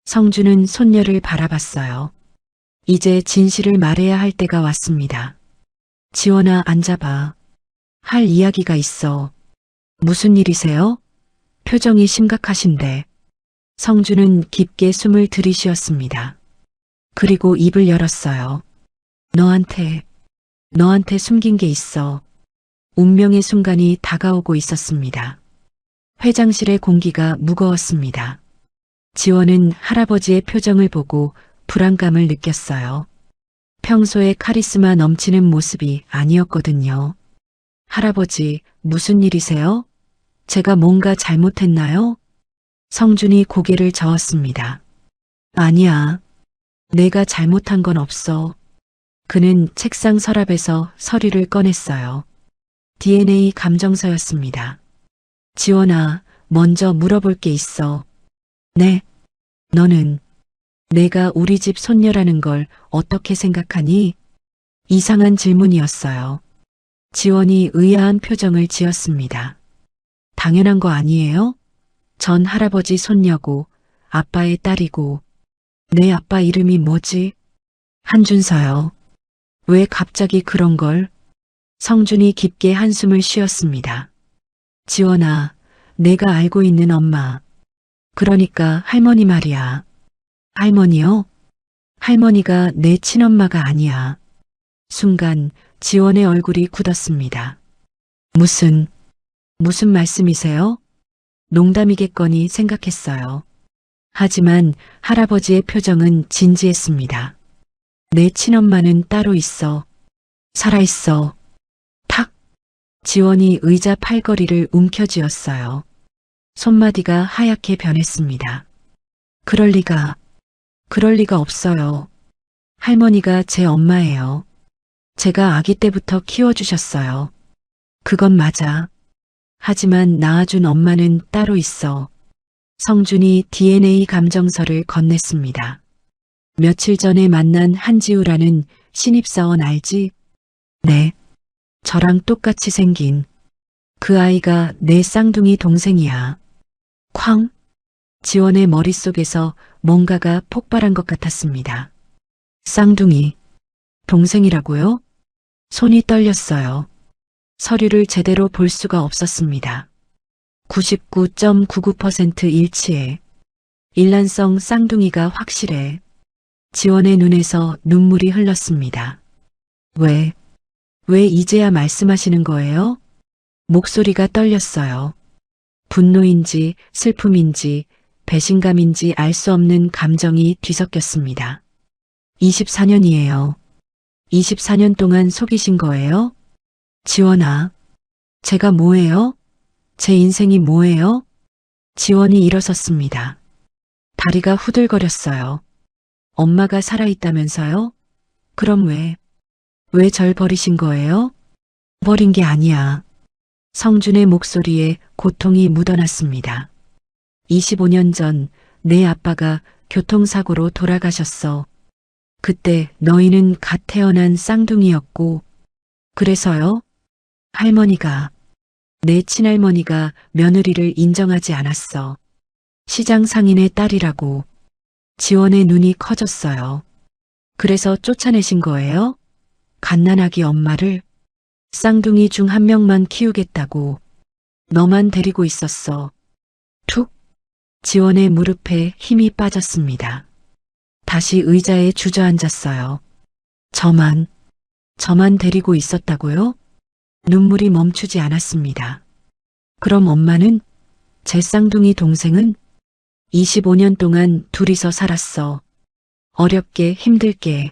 성준은 손녀를 바라봤어요. 이제 진실을 말해야 할 때가 왔습니다. 지원아, 앉아봐. 할 이야기가 있어. 무슨 일이세요? 표정이 심각하신데. 성준은 깊게 숨을 들이쉬었습니다. 그리고 입을 열었어요. 너한테 숨긴 게 있어. 운명의 순간이 다가오고 있었습니다. 회장실의 공기가 무거웠습니다. 지원은 할아버지의 표정을 보고 불안감을 느꼈어요. 평소에 카리스마 넘치는 모습이 아니었거든요. 할아버지, 무슨 일이세요? 제가 뭔가 잘못했나요? 성준이 고개를 저었습니다. 아니야. 내가 잘못한 건 없어. 그는 책상 서랍에서 서류를 꺼냈어요. DNA 감정서였습니다. 지원아, 먼저 물어볼 게 있어. 네? 너는 내가 우리 집 손녀라는 걸 어떻게 생각하니? 이상한 질문이었어요. 지원이 의아한 표정을 지었습니다. 당연한 거 아니에요? 전 할아버지 손녀고 아빠의 딸이고 내 아빠 이름이 뭐지? 한준서요. 왜 갑자기 그런 걸? 성준이 깊게 한숨을 쉬었습니다. 지원아, 내가 알고 있는 엄마. 그러니까 할머니 말이야. 할머니요? 할머니가 내 친엄마가 아니야. 순간 지원의 얼굴이 굳었습니다. 무슨 말씀이세요? 농담이겠거니 생각했어요. 하지만 할아버지의 표정은 진지했습니다. 내 친엄마는 따로 있어. 살아있어. 탁! 지원이 의자 팔걸이를 움켜쥐었어요. 손마디가 하얗게 변했습니다. 그럴 리가 없어요. 할머니가 제 엄마예요. 제가 아기 때부터 키워주셨어요. 그건 맞아. 하지만 낳아준 엄마는 따로 있어. 성준이 DNA 감정서를 건넸습니다. 며칠 전에 만난 한지우라는 신입사원 알지? 네. 저랑 똑같이 생긴. 그 아이가 내 쌍둥이 동생이야. 쾅! 지원의 머릿속에서 뭔가가 폭발한 것 같았습니다. 쌍둥이. 동생이라고요? 손이 떨렸어요. 서류를 제대로 볼 수가 없었습니다. 99.99% 일치해. 일란성 쌍둥이가 확실해. 지원의 눈에서 눈물이 흘렀습니다. 왜 이제야 말씀하시는 거예요? 목소리가 떨렸어요. 분노인지 슬픔인지 배신감인지 알 수 없는 감정이 뒤섞였습니다. 24년이에요. 24년 동안 속이신 거예요? 지원아, 제가 뭐예요? 제 인생이 뭐예요? 지원이 일어섰습니다. 다리가 후들거렸어요. 엄마가 살아있다면서요? 그럼 왜 절 버리신 거예요? 버린 게 아니야. 성준의 목소리에 고통이 묻어났습니다. 25년 전 내 아빠가 교통사고로 돌아가셨어. 그때 너희는 갓 태어난 쌍둥이였고, 그래서요? 할머니가, 내 친할머니가 며느리를 인정하지 않았어. 시장 상인의 딸이라고. 지원의 눈이 커졌어요. 그래서 쫓아내신 거예요? 갓난아기 엄마를? 쌍둥이 중 한 명만 키우겠다고. 너만 데리고 있었어. 툭! 지원의 무릎에 힘이 빠졌습니다. 다시 의자에 주저앉았어요. 저만 데리고 있었다고요? 눈물이 멈추지 않았습니다. 그럼 엄마는? 제 쌍둥이 동생은? 25년 동안 둘이서 살았어. 어렵게 힘들게.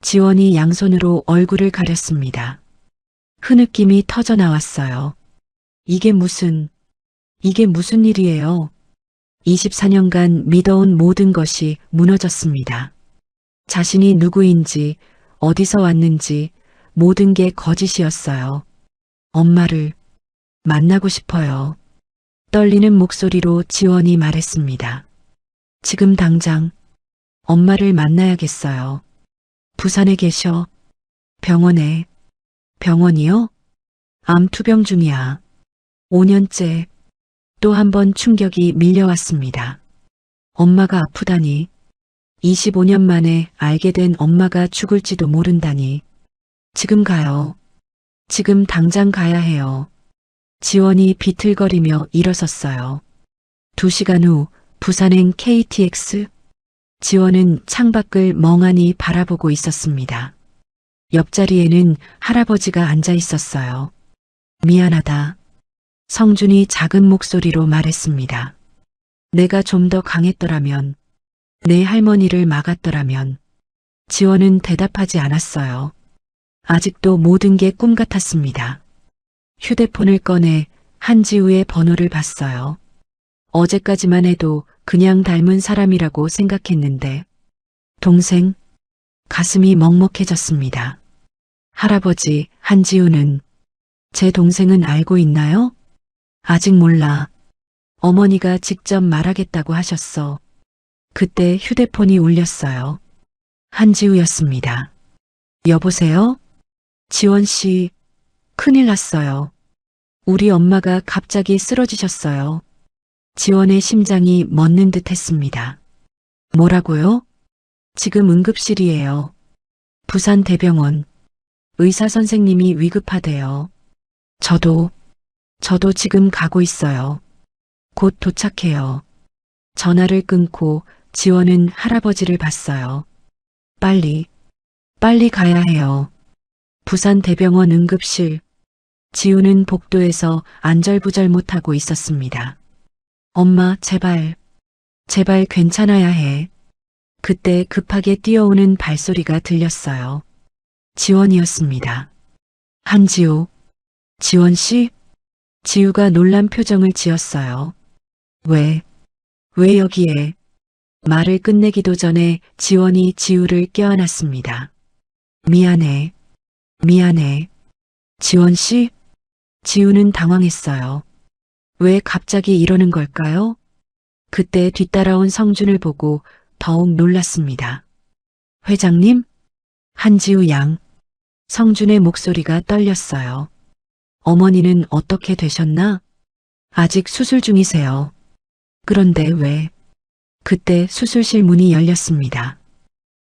지원이 양손으로 얼굴을 가렸습니다. 흐느낌이 터져 나왔어요. 이게 무슨 일이에요? 24년간 믿어온 모든 것이 무너졌습니다. 자신이 누구인지, 어디서 왔는지 모든 게 거짓이었어요. 엄마를 만나고 싶어요. 떨리는 목소리로 지원이 말했습니다. 지금 당장 엄마를 만나야겠어요. 부산에 계셔. 병원에. 병원이요? 암 투병 중이야. 5년째. 또 한 번 충격이 밀려왔습니다. 엄마가 아프다니. 25년 만에 알게 된 엄마가 죽을지도 모른다니. 지금 가요. 지금 당장 가야 해요. 지원이 비틀거리며 일어섰어요. 2시간 후 부산행 KTX. 지원은 창밖을 멍하니 바라보고 있었습니다. 옆자리에는 할아버지가 앉아 있었어요. 미안하다. 성준이 작은 목소리로 말했습니다. 내가 좀 더 강했더라면, 내 할머니를 막았더라면. 지원은 대답하지 않았어요. 아직도 모든 게 꿈 같았습니다. 휴대폰을 꺼내 한지우의 번호를 봤어요. 어제까지만 해도 그냥 닮은 사람이라고 생각했는데, 동생? 가슴이 먹먹해졌습니다. 할아버지, 한지우는, 제 동생은 알고 있나요? 아직 몰라. 어머니가 직접 말하겠다고 하셨어. 그때 휴대폰이 울렸어요. 한지우였습니다. 여보세요? 지원 씨, 큰일 났어요. 우리 엄마가 갑자기 쓰러지셨어요. 지원의 심장이 멎는 듯 했습니다. 뭐라고요? 지금 응급실이에요. 부산 대병원. 의사 선생님이 위급하대요. 저도 지금 가고 있어요. 곧 도착해요. 전화를 끊고 지원은 할아버지를 봤어요. 빨리 가야 해요. 부산 대병원 응급실. 지우는 복도에서 안절부절 못하고 있었습니다. 엄마, 제발 괜찮아야 해. 그때 급하게 뛰어오는 발소리가 들렸어요. 지원이었습니다. 한지우, 지원 씨? 지우가 놀란 표정을 지었어요. 왜 여기에? 말을 끝내기도 전에 지원이 지우를 껴안았습니다. 미안해. 지원 씨? 지우는 당황했어요. 왜 갑자기 이러는 걸까요? 그때 뒤따라온 성준을 보고 더욱 놀랐습니다. 회장님? 한지우 양. 성준의 목소리가 떨렸어요. 어머니는 어떻게 되셨나? 아직 수술 중이세요. 그런데 왜? 그때 수술실 문이 열렸습니다.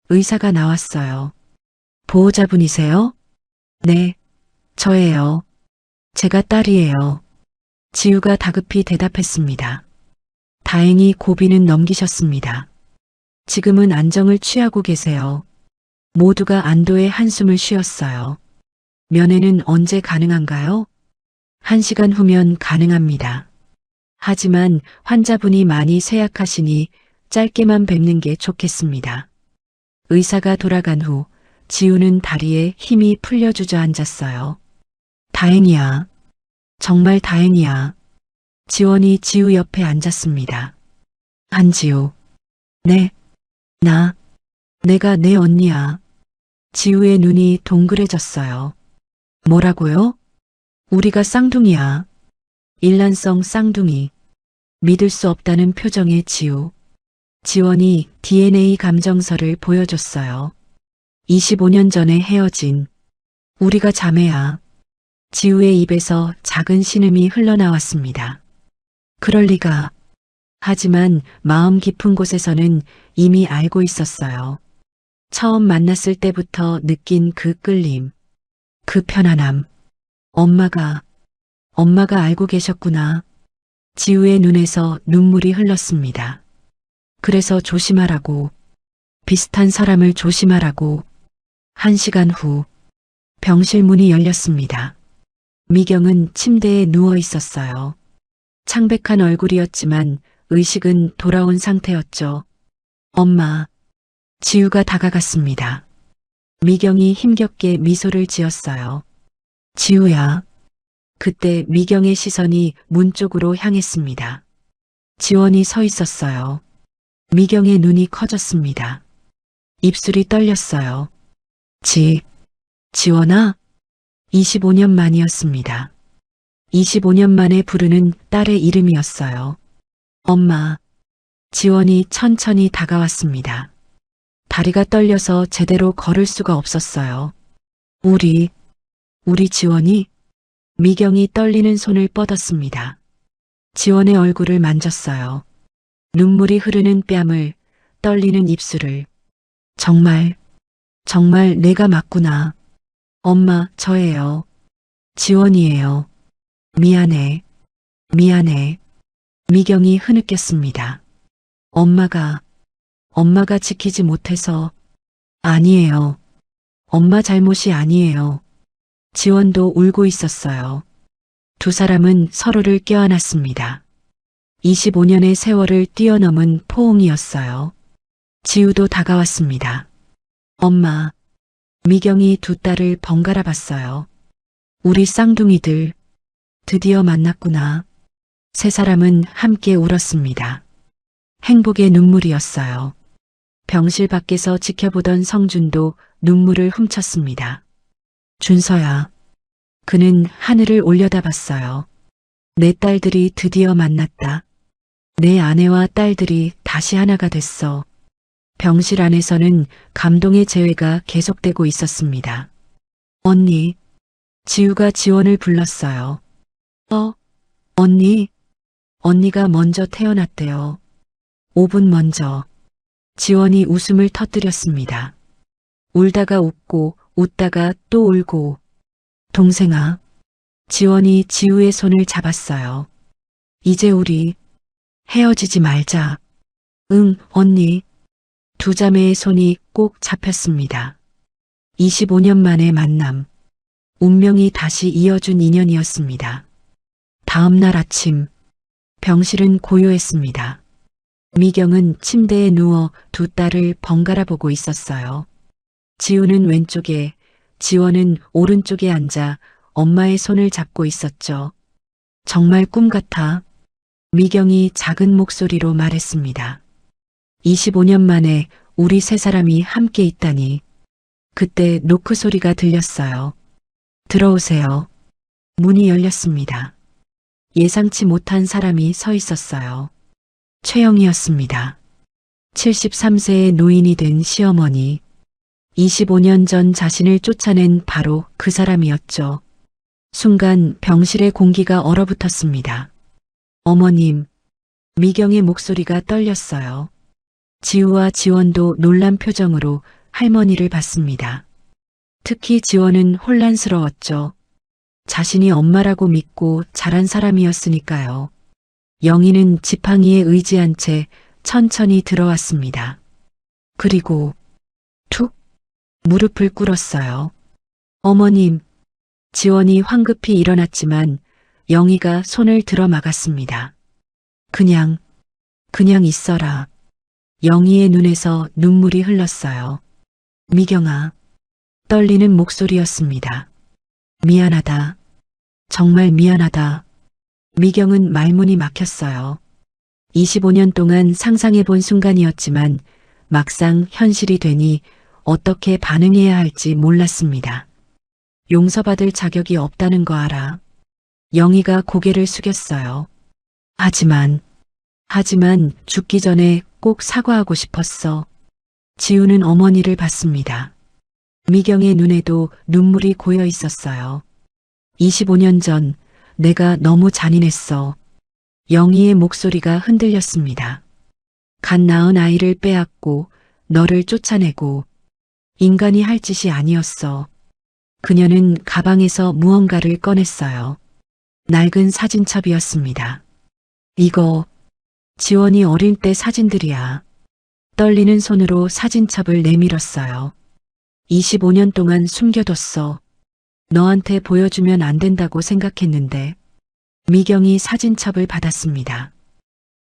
의사가 나왔어요. 보호자분이세요? 네, 저예요. 제가 딸이에요. 지우가 다급히 대답했습니다. 다행히 고비는 넘기셨습니다. 지금은 안정을 취하고 계세요. 모두가 안도의 한숨을 쉬었어요. 면회는 언제 가능한가요? 1시간 후면 가능합니다. 하지만 환자분이 많이 쇠약하시니 짧게만 뵙는 게 좋겠습니다. 의사가 돌아간 후 지우는 다리에 힘이 풀려 주저앉았어요. 다행이야. 정말 다행이야. 지원이 지우 옆에 앉았습니다. 한지우. 네. 내가 내 언니야. 지우의 눈이 동그래졌어요. 뭐라고요? 우리가 쌍둥이야. 일란성 쌍둥이. 믿을 수 없다는 표정의 지우. 지원이 DNA 감정서를 보여줬어요. 25년 전에 헤어진. 우리가 자매야. 지우의 입에서 작은 신음이 흘러나왔습니다. 그럴 리가. 하지만 마음 깊은 곳에서는 이미 알고 있었어요. 처음 만났을 때부터 느낀 그 끌림, 그 편안함. 엄마가 알고 계셨구나. 지우의 눈에서 눈물이 흘렀습니다. 그래서 조심하라고. 비슷한 사람을 조심하라고. 1시간 후 병실 문이 열렸습니다. 미경은 침대에 누워 있었어요. 창백한 얼굴이었지만 의식은 돌아온 상태였죠. 엄마. 지우가 다가갔습니다. 미경이 힘겹게 미소를 지었어요. 지우야. 그때 미경의 시선이 문 쪽으로 향했습니다. 지원이 서 있었어요. 미경의 눈이 커졌습니다. 입술이 떨렸어요. 지원아? 25년 만이었습니다. 25년 만에 부르는 딸의 이름이었어요. 엄마. 지원이 천천히 다가왔습니다. 다리가 떨려서 제대로 걸을 수가 없었어요. 우리 지원이? 미경이 떨리는 손을 뻗었습니다. 지원의 얼굴을 만졌어요. 눈물이 흐르는 뺨을, 떨리는 입술을. 정말 내가 맞구나. 엄마, 저예요. 지원이에요. 미안해. 미경이 흐느꼈습니다. 엄마가 지키지 못해서. 아니에요. 엄마 잘못이 아니에요. 지원도 울고 있었어요. 두 사람은 서로를 껴안았습니다. 25년의 세월을 뛰어넘은 포옹이었어요. 지우도 다가왔습니다. 엄마. 미경이 두 딸을 번갈아 봤어요. 우리 쌍둥이들 드디어 만났구나. 세 사람은 함께 울었습니다. 행복의 눈물이었어요. 병실 밖에서 지켜보던 성준도 눈물을 훔쳤습니다. 준서야. 그는 하늘을 올려다봤어요. 내 딸들이 드디어 만났다. 내 아내와 딸들이 다시 하나가 됐어. 병실 안에서는 감동의 재회가 계속되고 있었습니다. 언니. 지우가 지원을 불렀어요. 언니가 먼저 태어났대요. 5분 먼저. 지원이 웃음을 터뜨렸습니다. 울다가 웃고 웃다가 또 울고. 동생아. 지원이 지우의 손을 잡았어요. 이제 우리 헤어지지 말자. 응, 언니. 두 자매의 손이 꼭 잡혔습니다. 25년 만의 만남. 운명이 다시 이어준 인연이었습니다. 다음 날 아침, 병실은 고요했습니다. 미경은 침대에 누워 두 딸을 번갈아 보고 있었어요. 지우는 왼쪽에, 지원은 오른쪽에 앉아 엄마의 손을 잡고 있었죠. 정말 꿈 같아. 미경이 작은 목소리로 말했습니다. 25년 만에 우리 세 사람이 함께 있다니. 그때 노크 소리가 들렸어요. 들어오세요. 문이 열렸습니다. 예상치 못한 사람이 서 있었어요. 최영이었습니다. 73세의 노인이 된 시어머니. 25년 전 자신을 쫓아낸 바로 그 사람이었죠. 순간 병실의 공기가 얼어붙었습니다. 어머님, 미경의 목소리가 떨렸어요. 지우와 지원도 놀란 표정으로 할머니를 봤습니다. 특히 지원은 혼란스러웠죠. 자신이 엄마라고 믿고 자란 사람이었으니까요. 영희는 지팡이에 의지한 채 천천히 들어왔습니다. 그리고 툭 무릎을 꿇었어요. 어머님, 지원이 황급히 일어났지만 영희가 손을 들어 막았습니다. 그냥 있어라. 영희의 눈에서 눈물이 흘렀어요. 미경아. 떨리는 목소리였습니다. 미안하다. 정말 미안하다. 미경은 말문이 막혔어요. 25년 동안 상상해 본 순간이었지만 막상 현실이 되니 어떻게 반응해야 할지 몰랐습니다. 용서받을 자격이 없다는 거 알아. 영희가 고개를 숙였어요. 하지만 죽기 전에 꼭 사과하고 싶었어. 지우는 어머니를 봤습니다. 미경의 눈에도 눈물이 고여 있었어요. 25년 전 내가 너무 잔인했어. 영희의 목소리가 흔들렸습니다. 갓 낳은 아이를 빼앗고 너를 쫓아내고 인간이 할 짓이 아니었어. 그녀는 가방에서 무언가를 꺼냈어요. 낡은 사진첩이었습니다. 이거 지원이 어릴 때 사진들이야. 떨리는 손으로 사진첩을 내밀었어요. 25년 동안 숨겨뒀어. 너한테 보여주면 안 된다고 생각했는데. 미경이 사진첩을 받았습니다.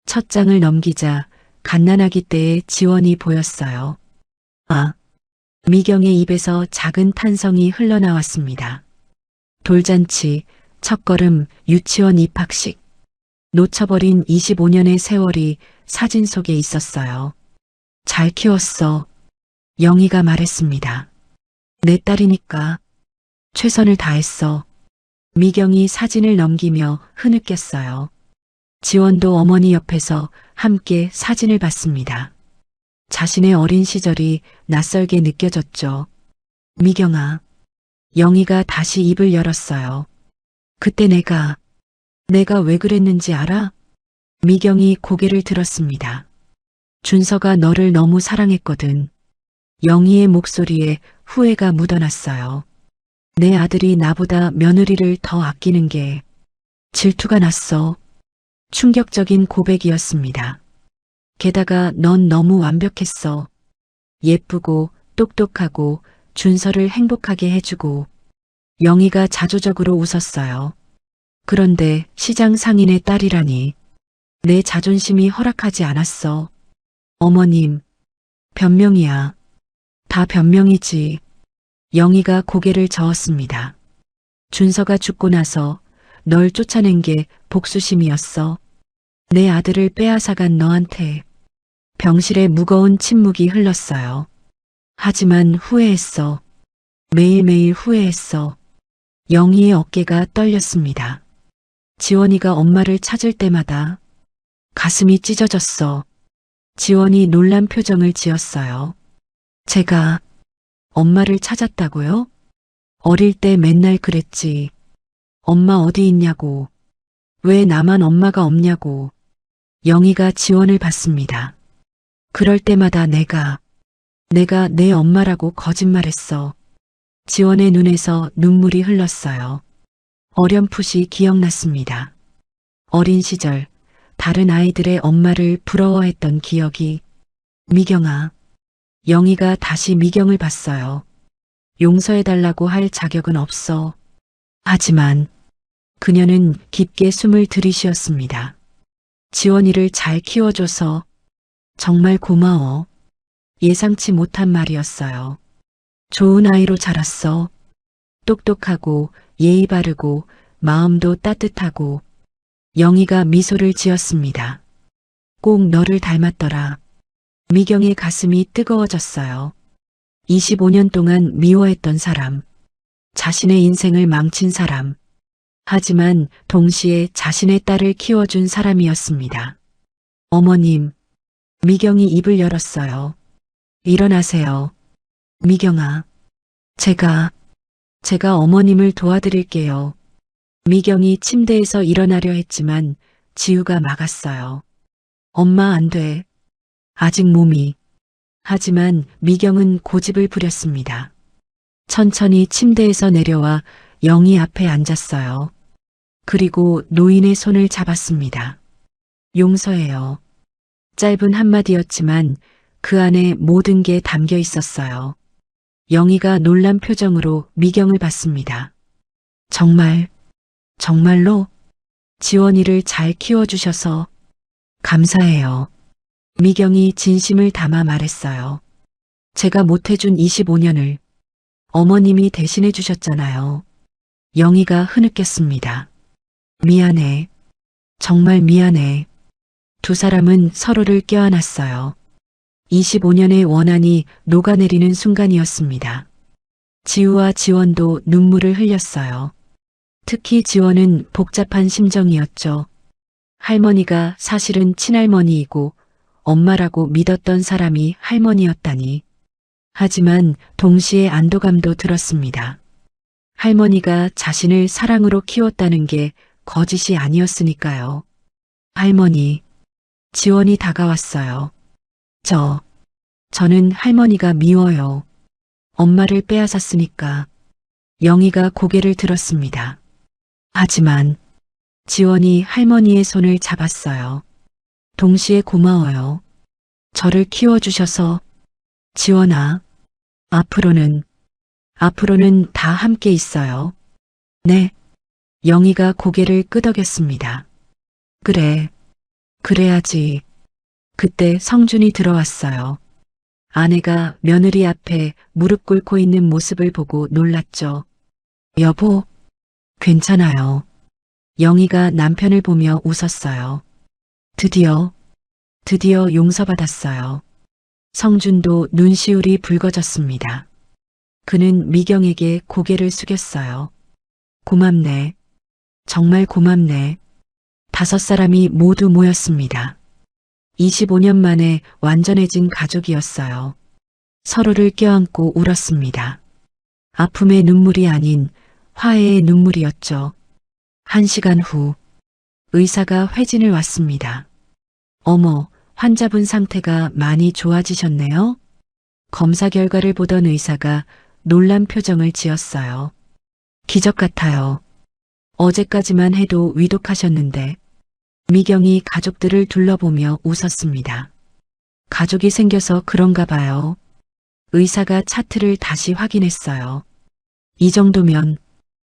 첫 장을 넘기자 갓난아기 때의 지원이 보였어요. 아, 미경의 입에서 작은 탄성이 흘러나왔습니다. 돌잔치, 첫걸음, 유치원 입학식. 놓쳐버린 25년의 세월이 사진 속에 있었어요. 잘 키웠어. 영희가 말했습니다. 내 딸이니까 최선을 다했어. 미경이 사진을 넘기며 흐느꼈어요. 지원도 어머니 옆에서 함께 사진을 봤습니다. 자신의 어린 시절이 낯설게 느껴졌죠. 미경아. 영희가 다시 입을 열었어요. 그때 내가 왜 그랬는지 알아? 미경이 고개를 들었습니다. 준서가 너를 너무 사랑했거든. 영희의 목소리에 후회가 묻어났어요. 내 아들이 나보다 며느리를 더 아끼는 게 질투가 났어. 충격적인 고백이었습니다. 게다가 넌 너무 완벽했어. 예쁘고 똑똑하고 준서를 행복하게 해주고. 영희가 자조적으로 웃었어요. 그런데 시장 상인의 딸이라니. 내 자존심이 허락하지 않았어. 어머님, 변명이야. 다 변명이지. 영희가 고개를 저었습니다. 준서가 죽고 나서 널 쫓아낸 게 복수심이었어. 내 아들을 빼앗아간 너한테. 병실에 무거운 침묵이 흘렀어요. 하지만 후회했어. 매일매일 후회했어. 영희의 어깨가 떨렸습니다. 지원이가 엄마를 찾을 때마다 가슴이 찢어졌어. 지원이 놀란 표정을 지었어요. 제가 엄마를 찾았다고요? 어릴 때 맨날 그랬지. 엄마 어디 있냐고. 왜 나만 엄마가 없냐고. 영희가 지원을 받습니다. 그럴 때마다 내가 내 엄마라고 거짓말했어. 지원의 눈에서 눈물이 흘렀어요. 어렴풋이 기억났습니다. 어린 시절 다른 아이들의 엄마를 부러워했던 기억이. 미경아. 영희가 다시 미경을 봤어요. 용서해달라고 할 자격은 없어. 하지만 그녀는 깊게 숨을 들이쉬었습니다. 지원이를 잘 키워줘서 정말 고마워. 예상치 못한 말이었어요. 좋은 아이로 자랐어. 똑똑하고 예의 바르고 마음도 따뜻하고. 영희가 미소를 지었습니다. 꼭 너를 닮았더라. 미경의 가슴이 뜨거워졌어요. 25년 동안 미워했던 사람, 자신의 인생을 망친 사람, 하지만 동시에 자신의 딸을 키워준 사람이었습니다. 어머님, 미경이 입을 열었어요. 일어나세요. 미경아, 제가 어머님을 도와드릴게요. 미경이 침대에서 일어나려 했지만 지우가 막았어요. 엄마 안 돼. 아직 몸이. 하지만 미경은 고집을 부렸습니다. 천천히 침대에서 내려와 영희 앞에 앉았어요. 그리고 노인의 손을 잡았습니다. 용서해요. 짧은 한마디였지만 그 안에 모든 게 담겨 있었어요. 영희가 놀란 표정으로 미경을 봤습니다. 정말로? 지원이를 잘 키워주셔서 감사해요. 미경이 진심을 담아 말했어요. 제가 못해준 25년을 어머님이 대신해 주셨잖아요. 영희가 흐느꼈습니다. 미안해. 정말 미안해. 두 사람은 서로를 껴안았어요. 25년의 원한이 녹아내리는 순간이었습니다. 지우와 지원도 눈물을 흘렸어요. 특히 지원은 복잡한 심정이었죠. 할머니가 사실은 친할머니이고 엄마라고 믿었던 사람이 할머니였다니. 하지만 동시에 안도감도 들었습니다. 할머니가 자신을 사랑으로 키웠다는 게 거짓이 아니었으니까요. 할머니, 지원이 다가왔어요. 저는 할머니가 미워요. 엄마를 빼앗았으니까. 영희가 고개를 들었습니다. 하지만 지원이 할머니의 손을 잡았어요. 동시에 고마워요. 저를 키워주셔서. 지원아, 앞으로는 다 함께 있어요. 네. 영희가 고개를 끄덕였습니다. 그래야지. 그때 성준이 들어왔어요. 아내가 며느리 앞에 무릎 꿇고 있는 모습을 보고 놀랐죠. 여보, 괜찮아요. 영희가 남편을 보며 웃었어요. 드디어 용서받았어요. 성준도 눈시울이 붉어졌습니다. 그는 미경에게 고개를 숙였어요. 고맙네. 정말 고맙네. 5사람이 모두 모였습니다. 25년 만에 완전해진 가족이었어요. 서로를 껴안고 울었습니다. 아픔의 눈물이 아닌 화해의 눈물이었죠. 1시간 후 의사가 회진을 왔습니다. 어머, 환자분 상태가 많이 좋아지셨네요. 검사 결과를 보던 의사가 놀란 표정을 지었어요. 기적 같아요. 어제까지만 해도 위독하셨는데. 미경이 가족들을 둘러보며 웃었습니다. 가족이 생겨서 그런가 봐요. 의사가 차트를 다시 확인했어요. 이 정도면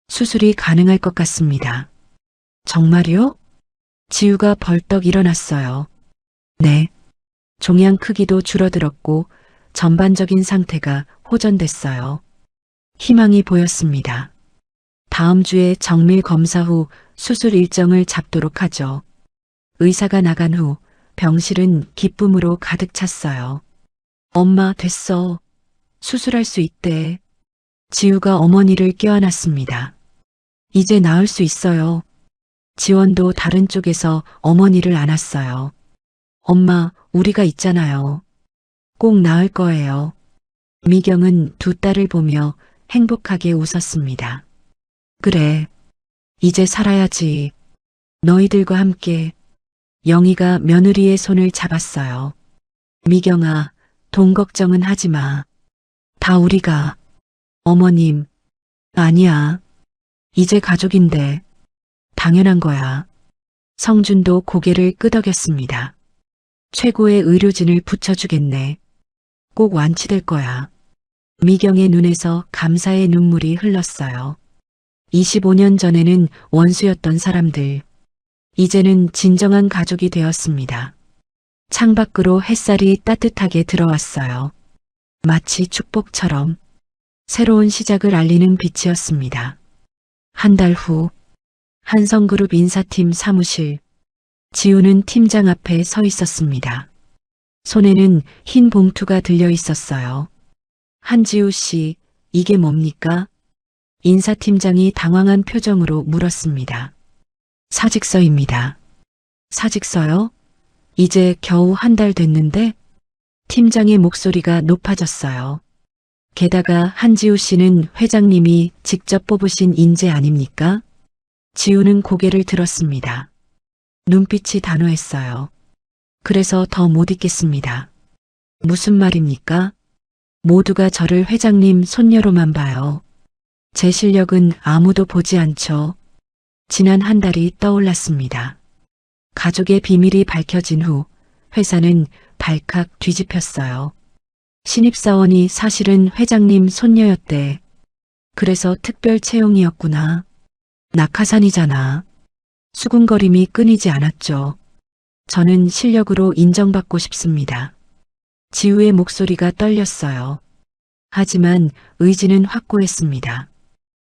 수술이 가능할 것 같습니다. 정말요? 지우가 벌떡 일어났어요. 네. 종양 크기도 줄어들었고 전반적인 상태가 호전됐어요. 희망이 보였습니다. 다음 주에 정밀 검사 후 수술 일정을 잡도록 하죠. 의사가 나간 후 병실은 기쁨으로 가득 찼어요. 엄마, 됐어. 수술할 수 있대. 지우가 어머니를 껴안았습니다. 이제 나을 수 있어요. 지원도 다른 쪽에서 어머니를 안았어요. 엄마, 우리가 있잖아요. 꼭 나을 거예요. 미경은 두 딸을 보며 행복하게 웃었습니다. 그래, 이제 살아야지. 너희들과 함께 영희가 며느리의 손을 잡았어요. 미경아, 돈 걱정은 하지 마. 다 우리가. 어머님, 아니야. 이제 가족인데. 당연한 거야. 성준도 고개를 끄덕였습니다. 최고의 의료진을 붙여주겠네. 꼭 완치될 거야. 미경의 눈에서 감사의 눈물이 흘렀어요. 25년 전에는 원수였던 사람들, 이제는 진정한 가족이 되었습니다. 창밖으로 햇살이 따뜻하게 들어왔어요. 마치 축복처럼 새로운 시작을 알리는 빛이었습니다. 한 달 후, 한성그룹 인사팀 사무실, 지우는 팀장 앞에 서 있었습니다. 손에는 흰 봉투가 들려 있었어요. 한지우 씨, 이게 뭡니까? 인사팀장이 당황한 표정으로 물었습니다. 사직서입니다. 사직서요? 이제 겨우 한 달 됐는데? 팀장의 목소리가 높아졌어요. 게다가 한지우 씨는 회장님이 직접 뽑으신 인재 아닙니까? 지우는 고개를 들었습니다. 눈빛이 단호했어요. 그래서 더 못 있겠습니다. 무슨 말입니까? 모두가 저를 회장님 손녀로만 봐요. 제 실력은 아무도 보지 않죠. 지난 한 달이 떠올랐습니다. 가족의 비밀이 밝혀진 후 회사는 발칵 뒤집혔어요. 신입사원이 사실은 회장님 손녀였대. 그래서 특별 채용이었구나. 낙하산이잖아. 수군거림이 끊이지 않았죠. 저는 실력으로 인정받고 싶습니다. 지우의 목소리가 떨렸어요. 하지만 의지는 확고했습니다.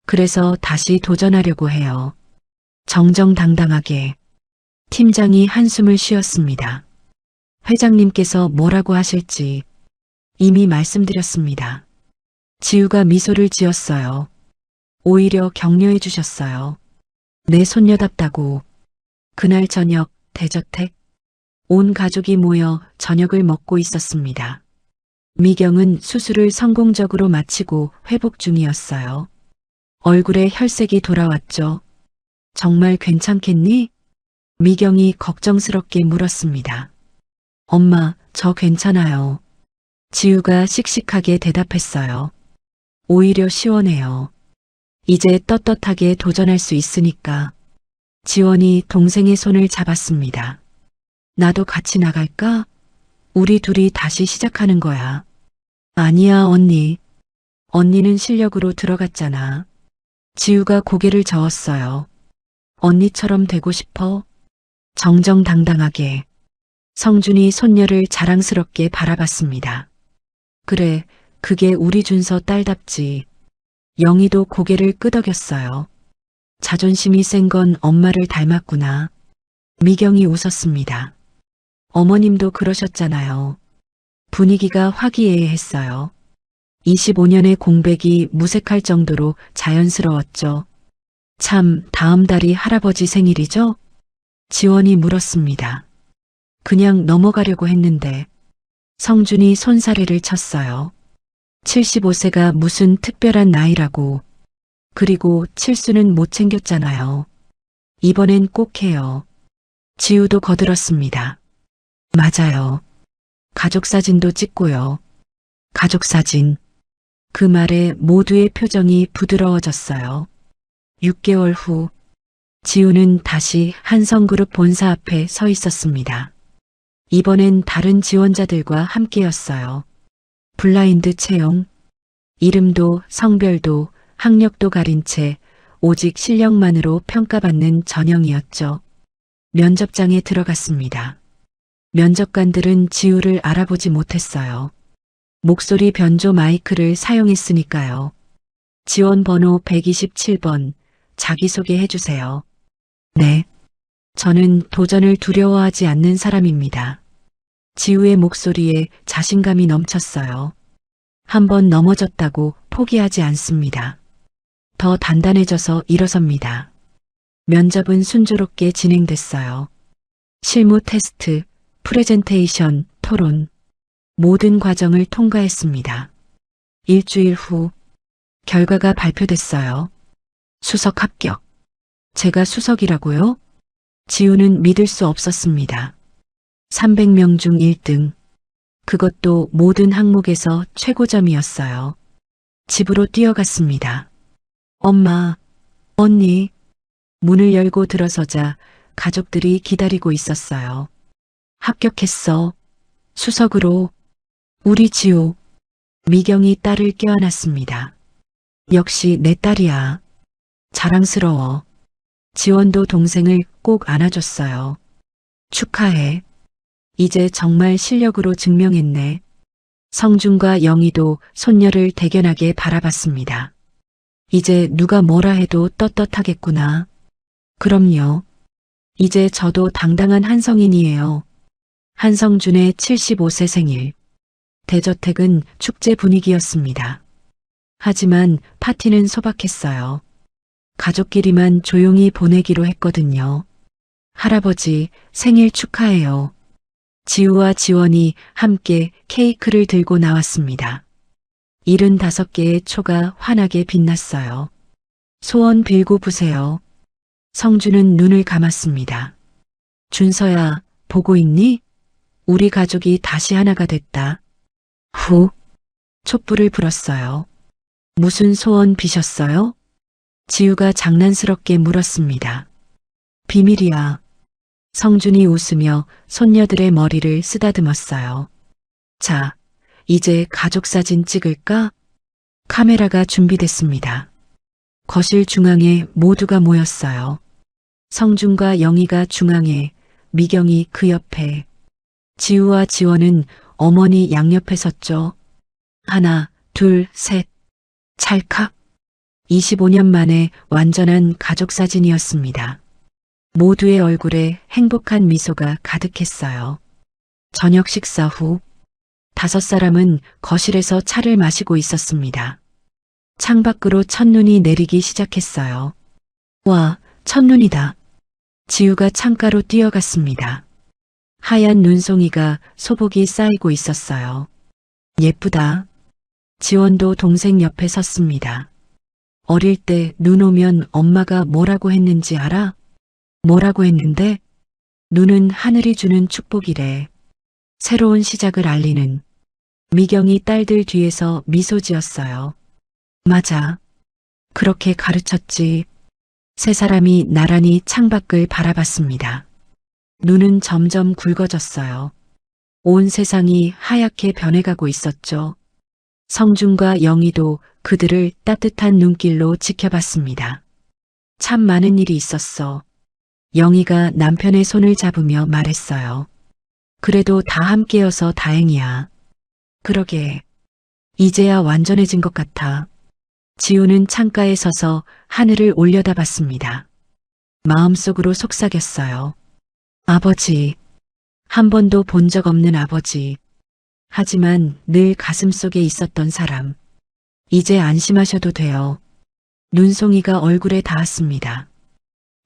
그래서 다시 도전하려고 해요. 정정당당하게. 팀장이 한숨을 쉬었습니다. 회장님께서 뭐라고 하실지 이미 말씀드렸습니다. 지우가 미소를 지었어요. 오히려 격려해 주셨어요. 내 손녀답다고. 그날 저녁 대저택. 온 가족이 모여 저녁을 먹고 있었습니다. 미경은 수술을 성공적으로 마치고 회복 중이었어요. 얼굴에 혈색이 돌아왔죠. 정말 괜찮겠니? 미경이 걱정스럽게 물었습니다. 엄마, 저 괜찮아요. 지우가 씩씩하게 대답했어요. 오히려 시원해요. 이제 떳떳하게 도전할 수 있으니까. 지원이 동생의 손을 잡았습니다. 나도 같이 나갈까? 우리 둘이 다시 시작하는 거야. 아니야, 언니. 언니는 실력으로 들어갔잖아. 지우가 고개를 저었어요. 언니처럼 되고 싶어? 정정당당하게. 성준이 손녀를 자랑스럽게 바라봤습니다. 그래, 그게 우리 준서 딸답지. 영희도 고개를 끄덕였어요. 자존심이 센 건 엄마를 닮았구나. 미경이 웃었습니다. 어머님도 그러셨잖아요. 분위기가 화기애애했어요. 25년의 공백이 무색할 정도로 자연스러웠죠. 참, 다음 달이 할아버지 생일이죠? 지원이 물었습니다. 그냥 넘어가려고 했는데. 성준이 손사래를 쳤어요. 75세가 무슨 특별한 나이라고. 그리고 칠수는 못 챙겼잖아요. 이번엔 꼭 해요. 지우도 거들었습니다. 맞아요. 가족사진도 찍고요. 가족사진. 그 말에 모두의 표정이 부드러워졌어요. 6개월 후, 지우는 다시 한성그룹 본사 앞에 서 있었습니다. 이번엔 다른 지원자들과 함께였어요. 블라인드 채용. 이름도 성별도 학력도 가린 채 오직 실력만으로 평가받는 전형이었죠. 면접장에 들어갔습니다. 면접관들은 지우를 알아보지 못했어요. 목소리 변조 마이크를 사용했으니까요. 지원 번호 127번, 자기소개해 주세요. 네. 저는 도전을 두려워하지 않는 사람입니다. 지우의 목소리에 자신감이 넘쳤어요. 한번 넘어졌다고 포기하지 않습니다. 더 단단해져서 일어섭니다. 면접은 순조롭게 진행됐어요. 실무 테스트, 프레젠테이션, 토론, 모든 과정을 통과했습니다. 일주일 후, 결과가 발표됐어요. 수석 합격. 제가 수석이라고요? 지우는 믿을 수 없었습니다. 300명 중 1등. 그것도 모든 항목에서 최고점이었어요. 집으로 뛰어갔습니다. 엄마, 언니. 문을 열고 들어서자 가족들이 기다리고 있었어요. 합격했어. 수석으로. 우리 지우. 미경이 딸을 껴안았습니다. 역시 내 딸이야. 자랑스러워. 지원도 동생을 꼭 안아줬어요. 축하해. 이제 정말 실력으로 증명했네. 성준과 영희도 손녀를 대견하게 바라봤습니다. 이제 누가 뭐라 해도 떳떳하겠구나. 그럼요. 이제 저도 당당한 한성인이에요. 한성준의 75세 생일. 대저택은 축제 분위기였습니다. 하지만 파티는 소박했어요. 가족끼리만 조용히 보내기로 했거든요. 할아버지, 생일 축하해요. 지우와 지원이 함께 케이크를 들고 나왔습니다. 75개의 초가 환하게 빛났어요. 소원 빌고 부세요. 성준은 눈을 감았습니다. 준서야, 보고 있니? 우리 가족이 다시 하나가 됐다. 후, 촛불을 불었어요. 무슨 소원 비셨어요? 지우가 장난스럽게 물었습니다. 비밀이야. 성준이 웃으며 손녀들의 머리를 쓰다듬었어요. 자, 이제 가족 사진 찍을까? 카메라가 준비됐습니다. 거실 중앙에 모두가 모였어요. 성준과 영희가 중앙에, 미경이 그 옆에. 지우와 지원은 어머니 양옆에 섰죠. 하나, 둘, 셋. 찰칵. 25년 만에 완전한 가족 사진이었습니다. 모두의 얼굴에 행복한 미소가 가득했어요. 저녁 식사 후 5사람은 거실에서 차를 마시고 있었습니다. 창밖으로 첫눈이 내리기 시작했어요. 와, 첫눈이다. 지우가 창가로 뛰어갔습니다. 하얀 눈송이가 소복이 쌓이고 있었어요. 예쁘다. 지원도 동생 옆에 섰습니다. 어릴 때 눈 오면 엄마가 뭐라고 했는지 알아? 뭐라고 했는데? 눈은 하늘이 주는 축복이래. 새로운 시작을 알리는. 미경이 딸들 뒤에서 미소 지었어요. 맞아. 그렇게 가르쳤지. 세 사람이 나란히 창밖을 바라봤습니다. 눈은 점점 굵어졌어요. 온 세상이 하얗게 변해가고 있었죠. 성준과 영희도 그들을 따뜻한 눈길로 지켜봤습니다. 참 많은 일이 있었어. 영희가 남편의 손을 잡으며 말했어요. 그래도 다 함께여서 다행이야. 그러게. 이제야 완전해진 것 같아. 지우는 창가에 서서 하늘을 올려다봤습니다. 마음속으로 속삭였어요. 아버지. 한 번도 본 적 없는 아버지. 하지만 늘 가슴속에 있었던 사람. 이제 안심하셔도 돼요. 눈송이가 얼굴에 닿았습니다.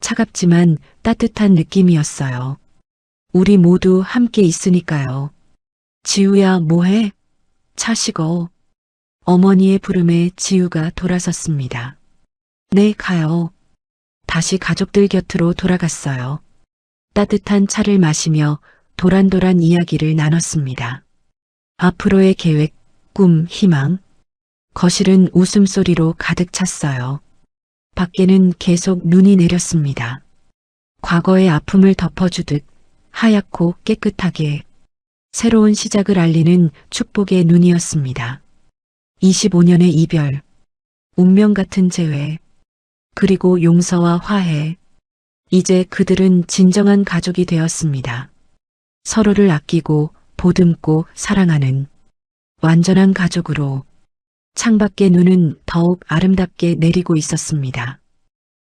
차갑지만 따뜻한 느낌이었어요. 우리 모두 함께 있으니까요. 지우야, 뭐해? 차시고. 어머니의 부름에 지우가 돌아섰습니다. 네, 가요. 다시 가족들 곁으로 돌아갔어요. 따뜻한 차를 마시며 도란도란 이야기를 나눴습니다. 앞으로의 계획, 꿈, 희망. 거실은 웃음소리로 가득 찼어요. 밖에는 계속 눈이 내렸습니다. 과거의 아픔을 덮어주듯 하얗고 깨끗하게 새로운 시작을 알리는 축복의 눈이었습니다. 25년의 이별, 운명 같은 재회, 그리고 용서와 화해. 이제 그들은 진정한 가족이 되었습니다. 서로를 아끼고 보듬고 사랑하는 완전한 가족으로 창밖의 눈은 더욱 아름답게 내리고 있었습니다.